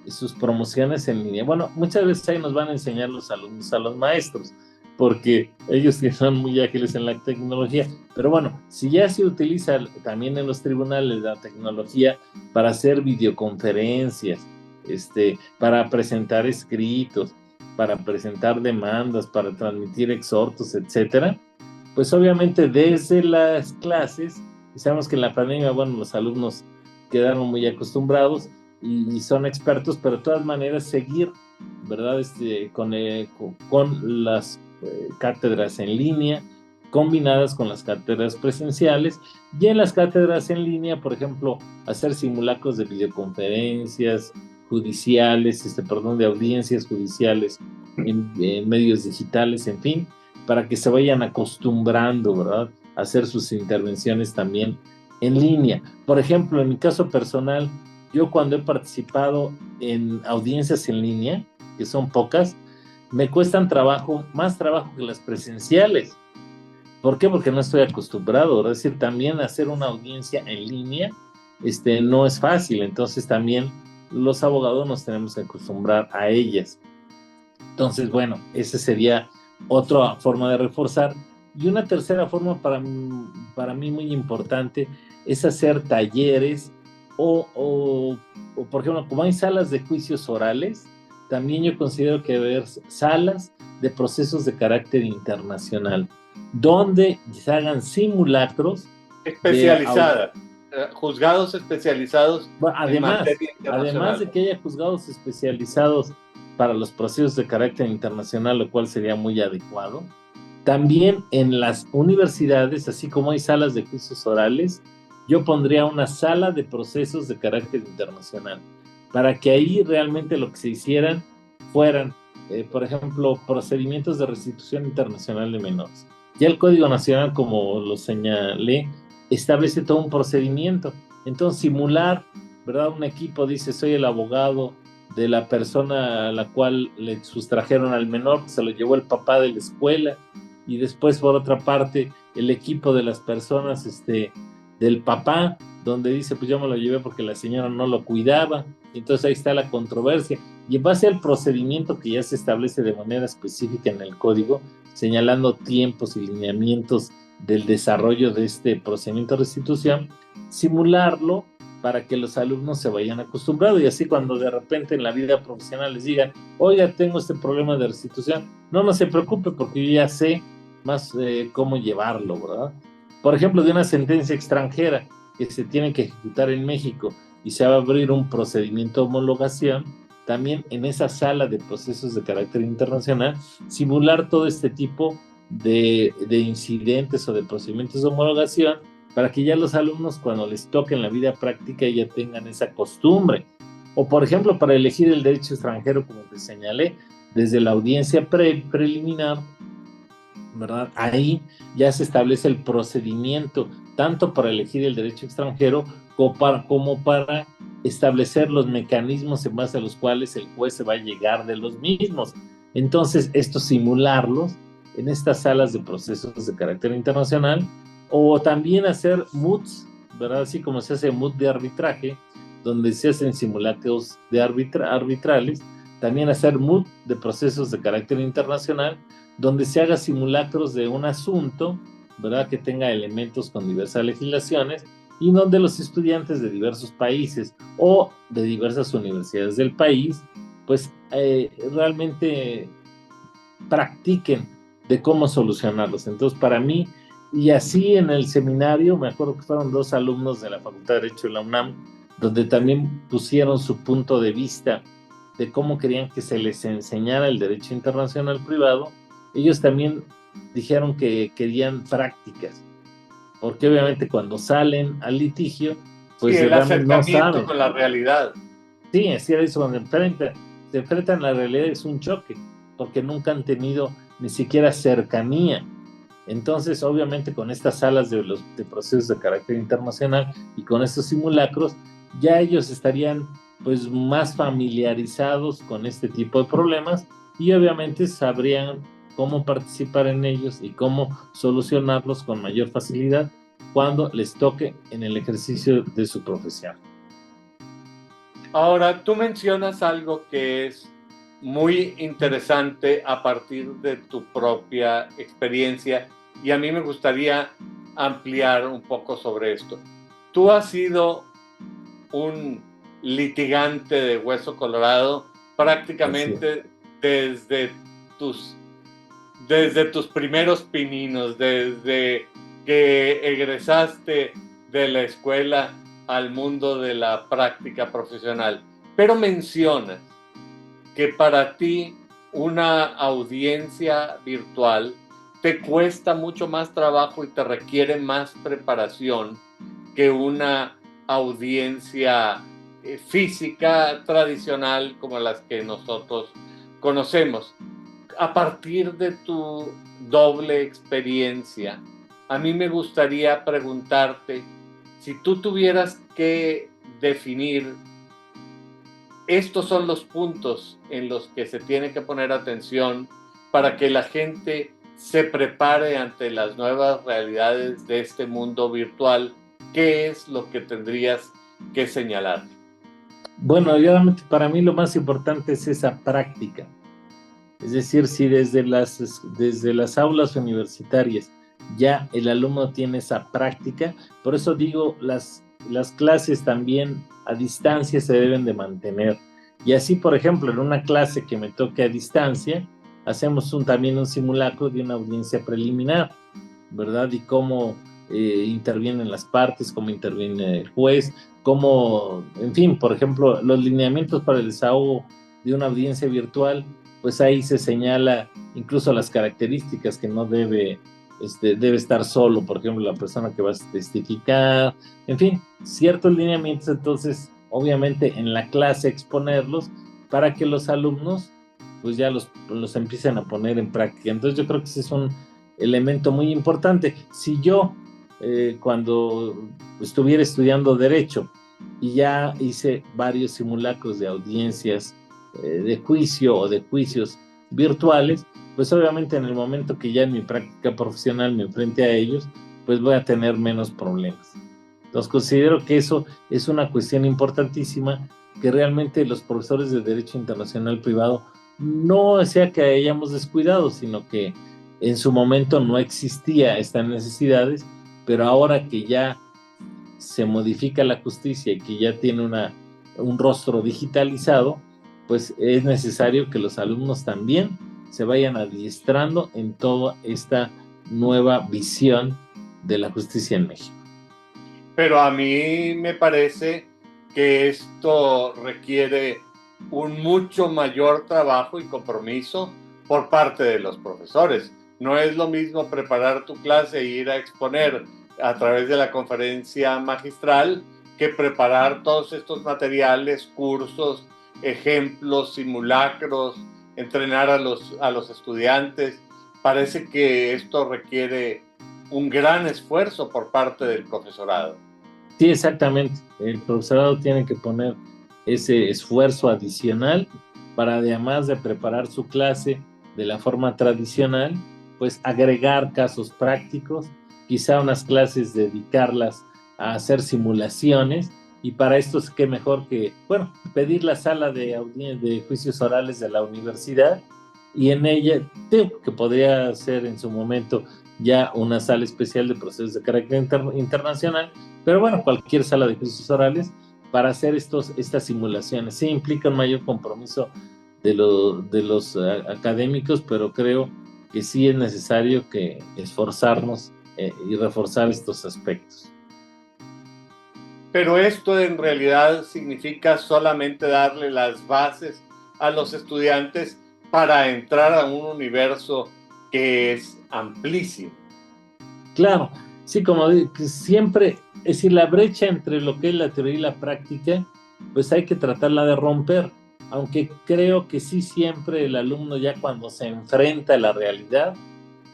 sus promociones en línea, bueno, muchas veces ahí nos van a enseñar los alumnos a los maestros, porque ellos son muy ágiles en la tecnología, pero bueno, si ya se utiliza también en los tribunales la tecnología para hacer videoconferencias, para presentar escritos, para presentar demandas, para transmitir exhortos, etcétera, pues obviamente desde las clases, sabemos que en la pandemia, bueno, los alumnos quedaron muy acostumbrados y son expertos, pero de todas maneras seguir, ¿verdad?, con las cátedras en línea, combinadas con las cátedras presenciales, y en las cátedras en línea, por ejemplo, hacer simulacros de videoconferencias judiciales, de audiencias judiciales en medios digitales, en fin, para que se vayan acostumbrando, ¿verdad?, hacer sus intervenciones también en línea. Por ejemplo, en mi caso personal, yo cuando he participado en audiencias en línea, que son pocas, me cuestan más trabajo que las presenciales. ¿Por qué? Porque no estoy acostumbrado. Es decir, también hacer una audiencia en línea no es fácil. Entonces también los abogados nos tenemos que acostumbrar a ellas. Entonces, bueno, esa sería otra forma de reforzar. Y una tercera forma para mí muy importante es hacer talleres o, por ejemplo, como hay salas de juicios orales, también yo considero que debe haber salas de procesos de carácter internacional, donde se hagan simulacros especializadas, juzgados especializados en materia internacional. Además de que haya juzgados especializados para los procesos de carácter internacional, lo cual sería muy adecuado. También en las universidades, así como hay salas de juicios orales, yo pondría una sala de procesos de carácter internacional, para que ahí realmente lo que se hicieran fueran, por ejemplo, procedimientos de restitución internacional de menores. Ya el Código Nacional, como lo señalé, establece todo un procedimiento. Entonces, simular, ¿verdad? Un equipo dice, soy el abogado de la persona a la cual le sustrajeron al menor, que se lo llevó el papá de la escuela, y después, por otra parte, el equipo de las personas del papá, donde dice, pues yo me lo llevé porque la señora no lo cuidaba. Entonces ahí está la controversia. Y en base al procedimiento que ya se establece de manera específica en el código, señalando tiempos y lineamientos del desarrollo de este procedimiento de restitución, simularlo para que los alumnos se vayan acostumbrando, y así cuando de repente en la vida profesional les digan, oiga, tengo este problema de restitución, no se preocupe porque yo ya sé más cómo llevarlo, ¿verdad? Por ejemplo, de una sentencia extranjera que se tiene que ejecutar en México y se va a abrir un procedimiento de homologación, también en esa sala de procesos de carácter internacional, simular todo este tipo de incidentes o de procedimientos de homologación, para que ya los alumnos, cuando les toque en la vida práctica, ya tengan esa costumbre. O, por ejemplo, para elegir el derecho extranjero, como te señalé, desde la audiencia preliminar, ¿verdad? Ahí ya se establece el procedimiento, tanto para elegir el derecho extranjero como para establecer los mecanismos en base a los cuales el juez se va a llegar de los mismos. Entonces, esto simularlos en estas salas de procesos de carácter internacional, o también hacer MUDs, ¿verdad? Así como se hace MUD de arbitraje, donde se hacen simulacros de arbitrales, también hacer MUD de procesos de carácter internacional, donde se haga simulacros de un asunto, ¿verdad? Que tenga elementos con diversas legislaciones, y donde los estudiantes de diversos países o de diversas universidades del país, pues realmente practiquen de cómo solucionarlos. Entonces, para mí, y así en el seminario, me acuerdo que fueron 2 alumnos de la Facultad de Derecho de la UNAM, donde también pusieron su punto de vista de cómo querían que se les enseñara el derecho internacional privado. Ellos también dijeron que querían prácticas, porque obviamente cuando salen al litigio, pues sí, el acercamiento no saben con la realidad. Sí, es eso, cuando se enfrentan a la realidad es un choque, porque nunca han tenido ni siquiera cercanía. Entonces, obviamente, con estas salas de procesos de carácter internacional y con estos simulacros, ya ellos estarían pues más familiarizados con este tipo de problemas, y obviamente sabrían cómo participar en ellos y cómo solucionarlos con mayor facilidad cuando les toque en el ejercicio de su profesión. Ahora, tú mencionas algo que es muy interesante a partir de tu propia experiencia, y a mí me gustaría ampliar un poco sobre esto. Tú has sido un litigante de hueso colorado prácticamente desde tus primeros pininos, desde que egresaste de la escuela al mundo de la práctica profesional. Pero mencionas que para ti una audiencia virtual te cuesta mucho más trabajo y te requiere más preparación que una audiencia física tradicional como las que nosotros conocemos. A partir de tu doble experiencia, a mí me gustaría preguntarte si tú tuvieras que definir estos son los puntos en los que se tiene que poner atención para que la gente se prepare ante las nuevas realidades de este mundo virtual. ¿Qué es lo que tendrías que señalar? Bueno, obviamente para mí lo más importante es esa práctica. Es decir, si desde las aulas universitarias ya el alumno tiene esa práctica, por eso digo, las clases también a distancia se deben de mantener. Y así, por ejemplo, en una clase que me toque a distancia, hacemos también un simulacro de una audiencia preliminar, ¿verdad? Y cómo intervienen las partes, cómo interviene el juez, cómo, en fin, por ejemplo, los lineamientos para el desahogo de una audiencia virtual, pues ahí se señala incluso las características que no debe estar solo, por ejemplo, la persona que va a testificar, en fin, ciertos lineamientos. Entonces, obviamente en la clase exponerlos para que los alumnos pues ya los empiecen a poner en práctica. Entonces yo creo que ese es un elemento muy importante. Si yo cuando estuviera estudiando Derecho y ya hice varios simulacros de audiencias de juicio o de juicios virtuales, pues obviamente en el momento que ya en mi práctica profesional me enfrente a ellos, pues voy a tener menos problemas. Entonces considero que eso es una cuestión importantísima, que realmente los profesores de Derecho Internacional Privado no sea que hayamos descuidado, sino que en su momento no existía estas necesidades, pero ahora que ya se modifica la justicia y que ya tiene un rostro digitalizado, pues es necesario que los alumnos también se vayan adiestrando en toda esta nueva visión de la justicia en México. Pero a mí me parece que esto requiere un mucho mayor trabajo y compromiso por parte de los profesores. No es lo mismo preparar tu clase e ir a exponer a través de la conferencia magistral que preparar todos estos materiales, cursos, ejemplos, simulacros, entrenar a los estudiantes. Parece que esto requiere un gran esfuerzo por parte del profesorado. Sí, exactamente. El profesorado tiene que poner ese esfuerzo adicional para, además de preparar su clase de la forma tradicional, pues agregar casos prácticos, quizá unas clases dedicarlas a hacer simulaciones, y para esto es que mejor que, bueno, pedir la sala de juicios orales de la universidad, y en ella, que podría ser en su momento ya una sala especial de procesos de carácter internacional, pero bueno, cualquier sala de juicios orales para hacer estas simulaciones. Sí implica un mayor compromiso de los académicos, pero creo que sí es necesario que esforzarnos y reforzar estos aspectos. Pero esto en realidad significa solamente darle las bases a los estudiantes para entrar a un universo que es amplísimo. Claro, sí, como siempre, es decir, la brecha entre lo que es la teoría y la práctica, pues hay que tratarla de romper, aunque creo que sí siempre el alumno ya cuando se enfrenta a la realidad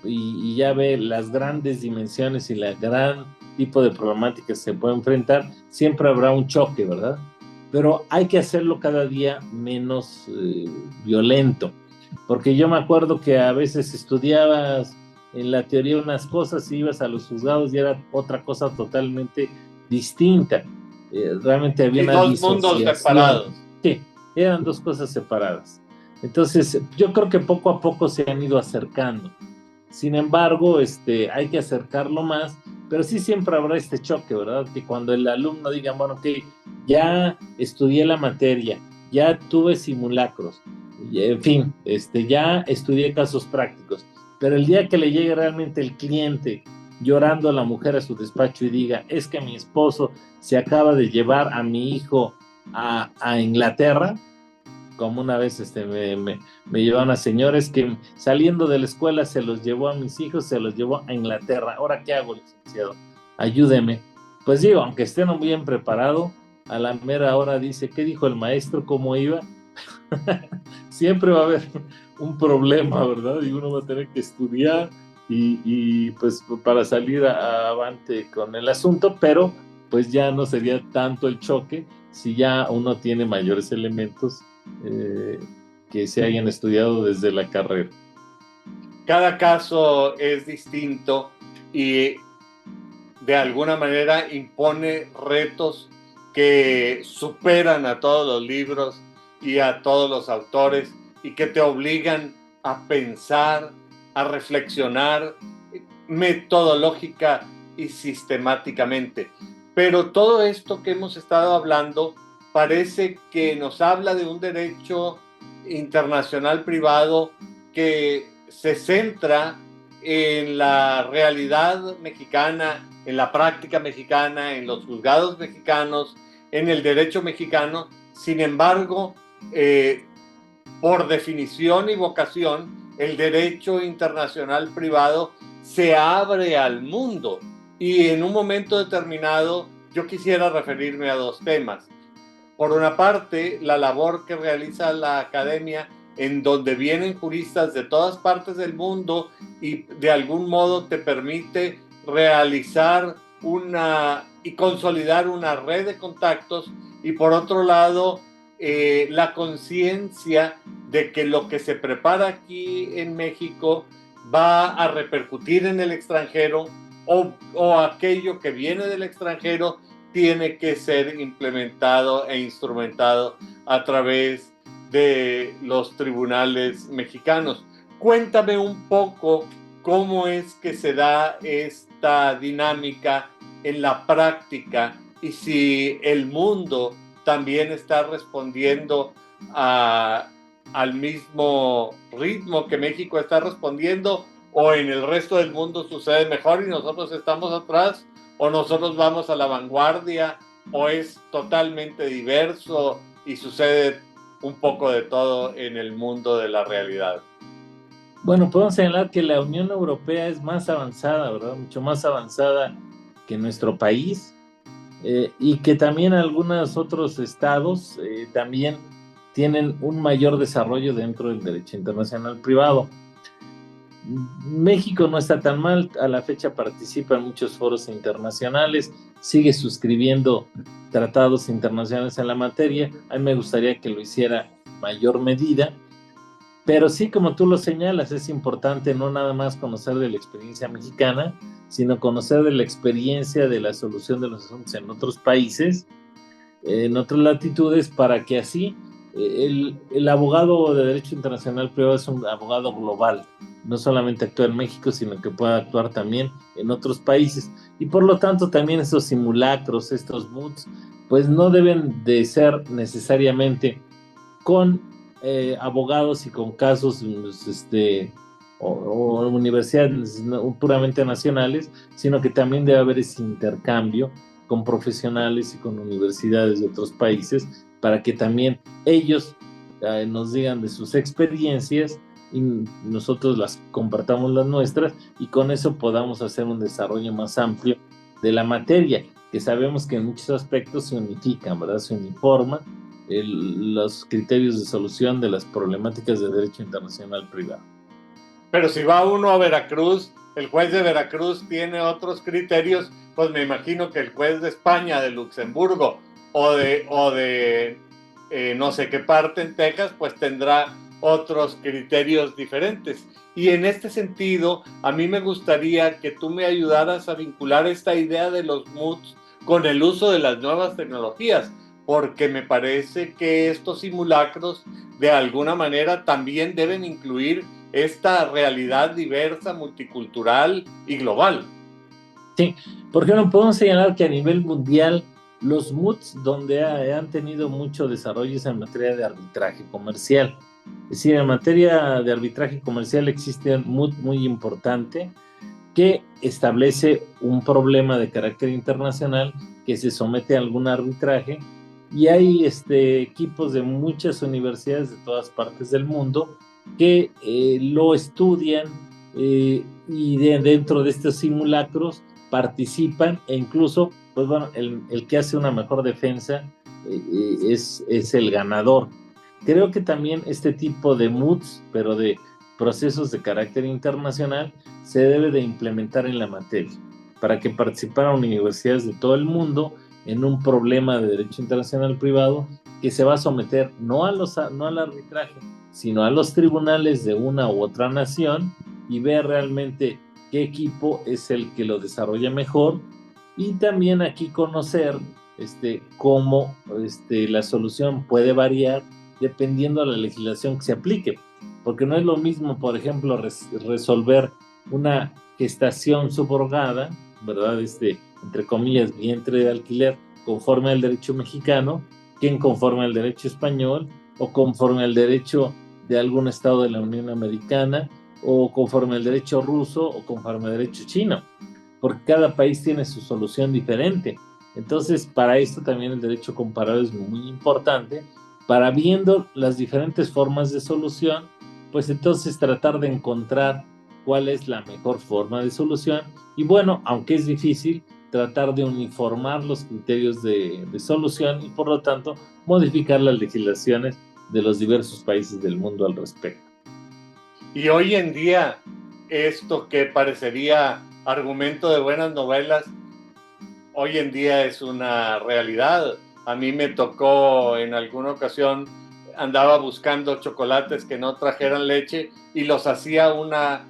y ya ve las grandes dimensiones y la gran tipo de problemáticas que se puede enfrentar, siempre habrá un choque, ¿verdad? Pero hay que hacerlo cada día menos violento, porque yo me acuerdo que a veces estudiabas en la teoría unas cosas y ibas a los juzgados y era otra cosa totalmente distinta. Realmente había una dos mundos separados. Sí, eran dos cosas separadas. Entonces, yo creo que poco a poco se han ido acercando. Sin embargo, hay que acercarlo más, pero sí siempre habrá este choque, ¿verdad? Que cuando el alumno diga, bueno, ok, ya estudié la materia, ya tuve simulacros, en fin, ya estudié casos prácticos, pero el día que le llegue realmente el cliente llorando a la mujer a su despacho y diga, es que mi esposo se acaba de llevar a mi hijo a Inglaterra, como una vez me llevaron a señores que saliendo de la escuela se los llevó a mis hijos, se los llevó a Inglaterra. ¿Ahora qué hago, licenciado? Ayúdeme. Pues digo, aunque estén bien preparado, a la mera hora dice, ¿qué dijo el maestro? ¿Cómo iba? Siempre va a haber un problema, ¿verdad? Y uno va a tener que estudiar y pues para salir avante con el asunto, pero pues ya no sería tanto el choque si ya uno tiene mayores elementos que se hayan estudiado desde la carrera. Cada caso es distinto y de alguna manera impone retos que superan a todos los libros y a todos los autores y que te obligan a pensar, a reflexionar metodológica y sistemáticamente. Pero todo esto que hemos estado hablando parece que nos habla de un derecho internacional privado que se centra en la realidad mexicana, en la práctica mexicana, en los juzgados mexicanos, en el derecho mexicano. Sin embargo, por definición y vocación, el derecho internacional privado se abre al mundo. Y en un momento determinado, yo quisiera referirme a dos temas. Por una parte, la labor que realiza la academia, en donde vienen juristas de todas partes del mundo y de algún modo te permite realizar y consolidar una red de contactos, y por otro lado, la conciencia de que lo que se prepara aquí en México va a repercutir en el extranjero, o aquello que viene del extranjero tiene que ser implementado e instrumentado a través de los tribunales mexicanos. Cuéntame un poco cómo es que se da esta dinámica en la práctica y si el mundo también está respondiendo al mismo ritmo que México está respondiendo, o en el resto del mundo sucede mejor y nosotros estamos atrás, o nosotros vamos a la vanguardia, o es totalmente diverso y sucede un poco de todo en el mundo de la realidad. Bueno, podemos señalar que la Unión Europea es más avanzada, ¿verdad? Mucho más avanzada que nuestro país, y que también algunos otros estados también tienen un mayor desarrollo dentro del derecho internacional privado. México no está tan mal, a la fecha participa en muchos foros internacionales, sigue suscribiendo tratados internacionales en la materia. A mí me gustaría que lo hiciera en mayor medida, pero sí, como tú lo señalas, es importante no nada más conocer de la experiencia mexicana, sino conocer de la experiencia de la solución de los asuntos en otros países, en otras latitudes, para que así el abogado de derecho internacional privado es un abogado global, no solamente actúa en México, sino que puede actuar también en otros países, y por lo tanto también estos simulacros, estos MOOCs, pues no deben de ser necesariamente con abogados y con casos o universidades puramente nacionales, sino que también debe haber ese intercambio con profesionales y con universidades de otros países, para que también ellos nos digan de sus experiencias y nosotros las compartamos las nuestras, y con eso podamos hacer un desarrollo más amplio de la materia, que sabemos que en muchos aspectos se unifican, ¿verdad? Se uniforman los criterios de solución de las problemáticas de derecho internacional privado. Pero si va uno a Veracruz, el juez de Veracruz tiene otros criterios, pues me imagino que el juez de España, de Luxemburgo o de no sé qué parte en Texas, pues tendrá otros criterios diferentes. Y en este sentido, a mí me gustaría que tú me ayudaras a vincular esta idea de los MOOCs con el uso de las nuevas tecnologías, porque me parece que estos simulacros de alguna manera también deben incluir esta realidad diversa, multicultural y global. Sí, porque no podemos señalar que a nivel mundial los MOOCs donde han tenido mucho desarrollo es en materia de arbitraje comercial. Es decir, en materia de arbitraje comercial existe un MOOC muy importante que establece un problema de carácter internacional que se somete a algún arbitraje, y hay equipos de muchas universidades de todas partes del mundo que lo estudian, y dentro de estos simulacros participan, e incluso, pues bueno, el que hace una mejor defensa es el ganador. Creo que también este tipo de MOOCs, pero de procesos de carácter internacional se debe de implementar en la materia, para que participaran universidades de todo el mundo en un problema de derecho internacional privado que se va a someter no al arbitraje, sino a los tribunales de una u otra nación y ver realmente qué equipo es el que lo desarrolla mejor, y también aquí conocer cómo la solución puede variar dependiendo de la legislación que se aplique, porque no es lo mismo, por ejemplo, resolver una gestación subrogada, ¿verdad? Entre comillas, vientre de alquiler, conforme al derecho mexicano, que conforme al derecho español, o conforme al derecho de algún estado de la Unión Americana, o conforme al derecho ruso, o conforme al derecho chino, porque cada país tiene su solución diferente. Entonces, para esto también el derecho comparado es muy importante, para viendo las diferentes formas de solución, pues entonces tratar de encontrar cuál es la mejor forma de solución, y bueno, aunque es difícil, tratar de uniformar los criterios de solución y por lo tanto modificar las legislaciones de los diversos países del mundo al respecto. Y hoy en día, esto que parecería argumento de buenas novelas, hoy en día es una realidad. A mí me tocó en alguna ocasión, andaba buscando chocolates que no trajeran leche y los hacía una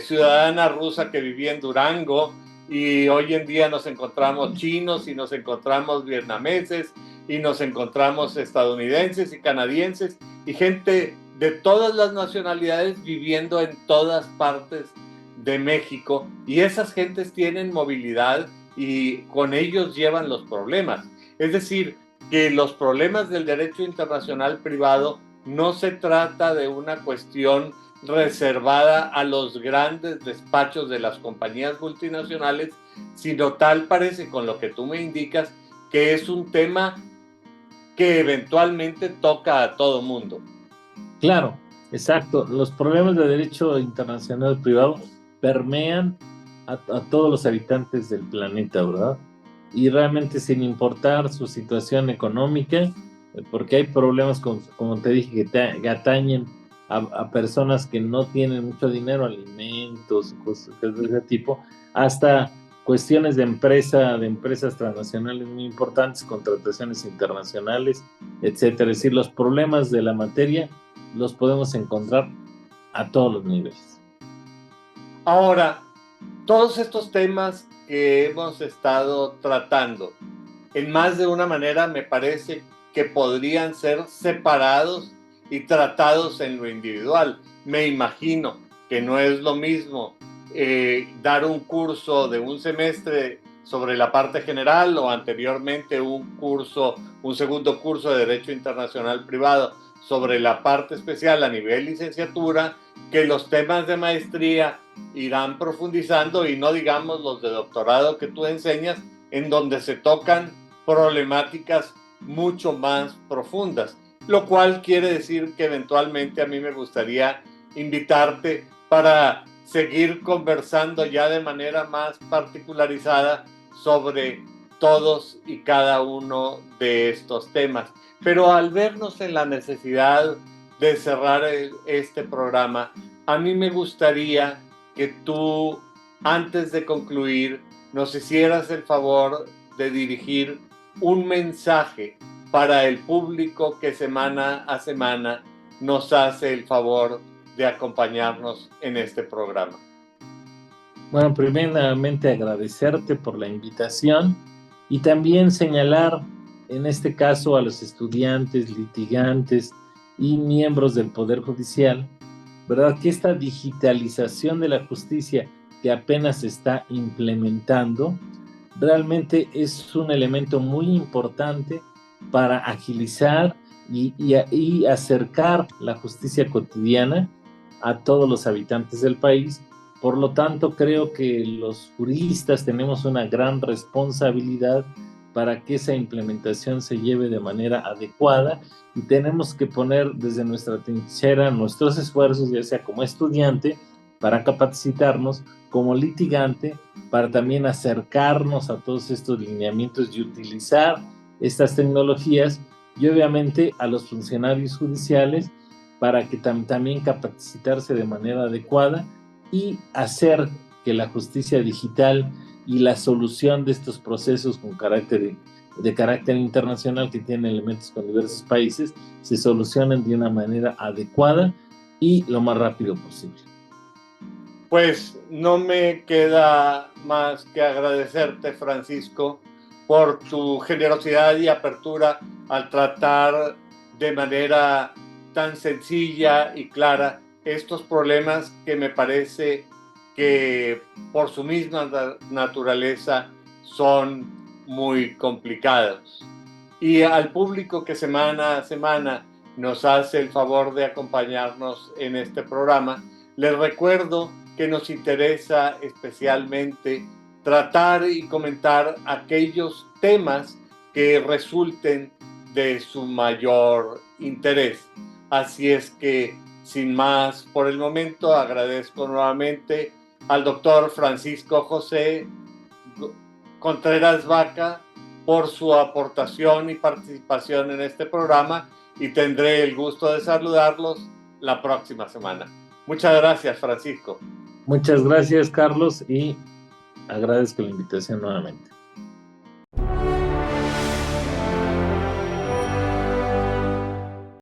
ciudadana rusa que vivía en Durango, y hoy en día nos encontramos chinos y nos encontramos vietnameses y nos encontramos estadounidenses y canadienses y gente de todas las nacionalidades viviendo en todas partes de México, y esas gentes tienen movilidad y con ellos llevan los problemas. Es decir, que los problemas del derecho internacional privado no se trata de una cuestión reservada a los grandes despachos de las compañías multinacionales, sino tal parece, con lo que tú me indicas, que es un tema que eventualmente toca a todo mundo. Claro, exacto. Los problemas de derecho internacional privado permean a todos los habitantes del planeta, ¿verdad? Y realmente sin importar su situación económica, porque hay problemas, como te dije, que atañen a personas que no tienen mucho dinero, alimentos, cosas de ese tipo, hasta cuestiones de empresas transnacionales muy importantes, contrataciones internacionales, etcétera. Es decir, los problemas de la materia los podemos encontrar a todos los niveles. Ahora, todos estos temas que hemos estado tratando, en más de una manera me parece que podrían ser separados y tratados en lo individual. Me imagino que no es lo mismo dar un curso de un semestre sobre la parte general o anteriormente un segundo curso de Derecho Internacional Privado sobre la parte especial a nivel licenciatura, que los temas de maestría irán profundizando, y no digamos los de doctorado que tú enseñas, en donde se tocan problemáticas mucho más profundas, lo cual quiere decir que eventualmente a mí me gustaría invitarte para seguir conversando ya de manera más particularizada sobre todos y cada uno de estos temas. Pero al vernos en la necesidad de cerrar este programa, a mí me gustaría que tú, antes de concluir, nos hicieras el favor de dirigir un mensaje para el público que semana a semana nos hace el favor de acompañarnos en este programa. Bueno, primeramente agradecerte por la invitación y también señalar, en este caso, a los estudiantes, litigantes y miembros del Poder Judicial, ¿verdad?, que esta digitalización de la justicia que apenas se está implementando realmente es un elemento muy importante para agilizar y acercar la justicia cotidiana a todos los habitantes del país. Por lo tanto, creo que los juristas tenemos una gran responsabilidad para que esa implementación se lleve de manera adecuada, y tenemos que poner desde nuestra trinchera nuestros esfuerzos, ya sea como estudiante, para capacitarnos, como litigante, para también acercarnos a todos estos lineamientos y utilizar estas tecnologías, y obviamente a los funcionarios judiciales para que también capacitarse de manera adecuada y hacer que la justicia digital y la solución de estos procesos de carácter internacional que tienen elementos con diversos países se solucionen de una manera adecuada y lo más rápido posible. Pues no me queda más que agradecerte, Francisco, por tu generosidad y apertura al tratar de manera tan sencilla y clara estos problemas que me parece que por su misma naturaleza son muy complicados. Y al público que semana a semana nos hace el favor de acompañarnos en este programa, les recuerdo que nos interesa especialmente tratar y comentar aquellos temas que resulten de su mayor interés. Así es que, sin más por el momento, agradezco nuevamente al doctor Francisco José Contreras Vaca por su aportación y participación en este programa, y tendré el gusto de saludarlos la próxima semana. Muchas gracias, Francisco. Muchas gracias, Carlos, y agradezco la invitación nuevamente.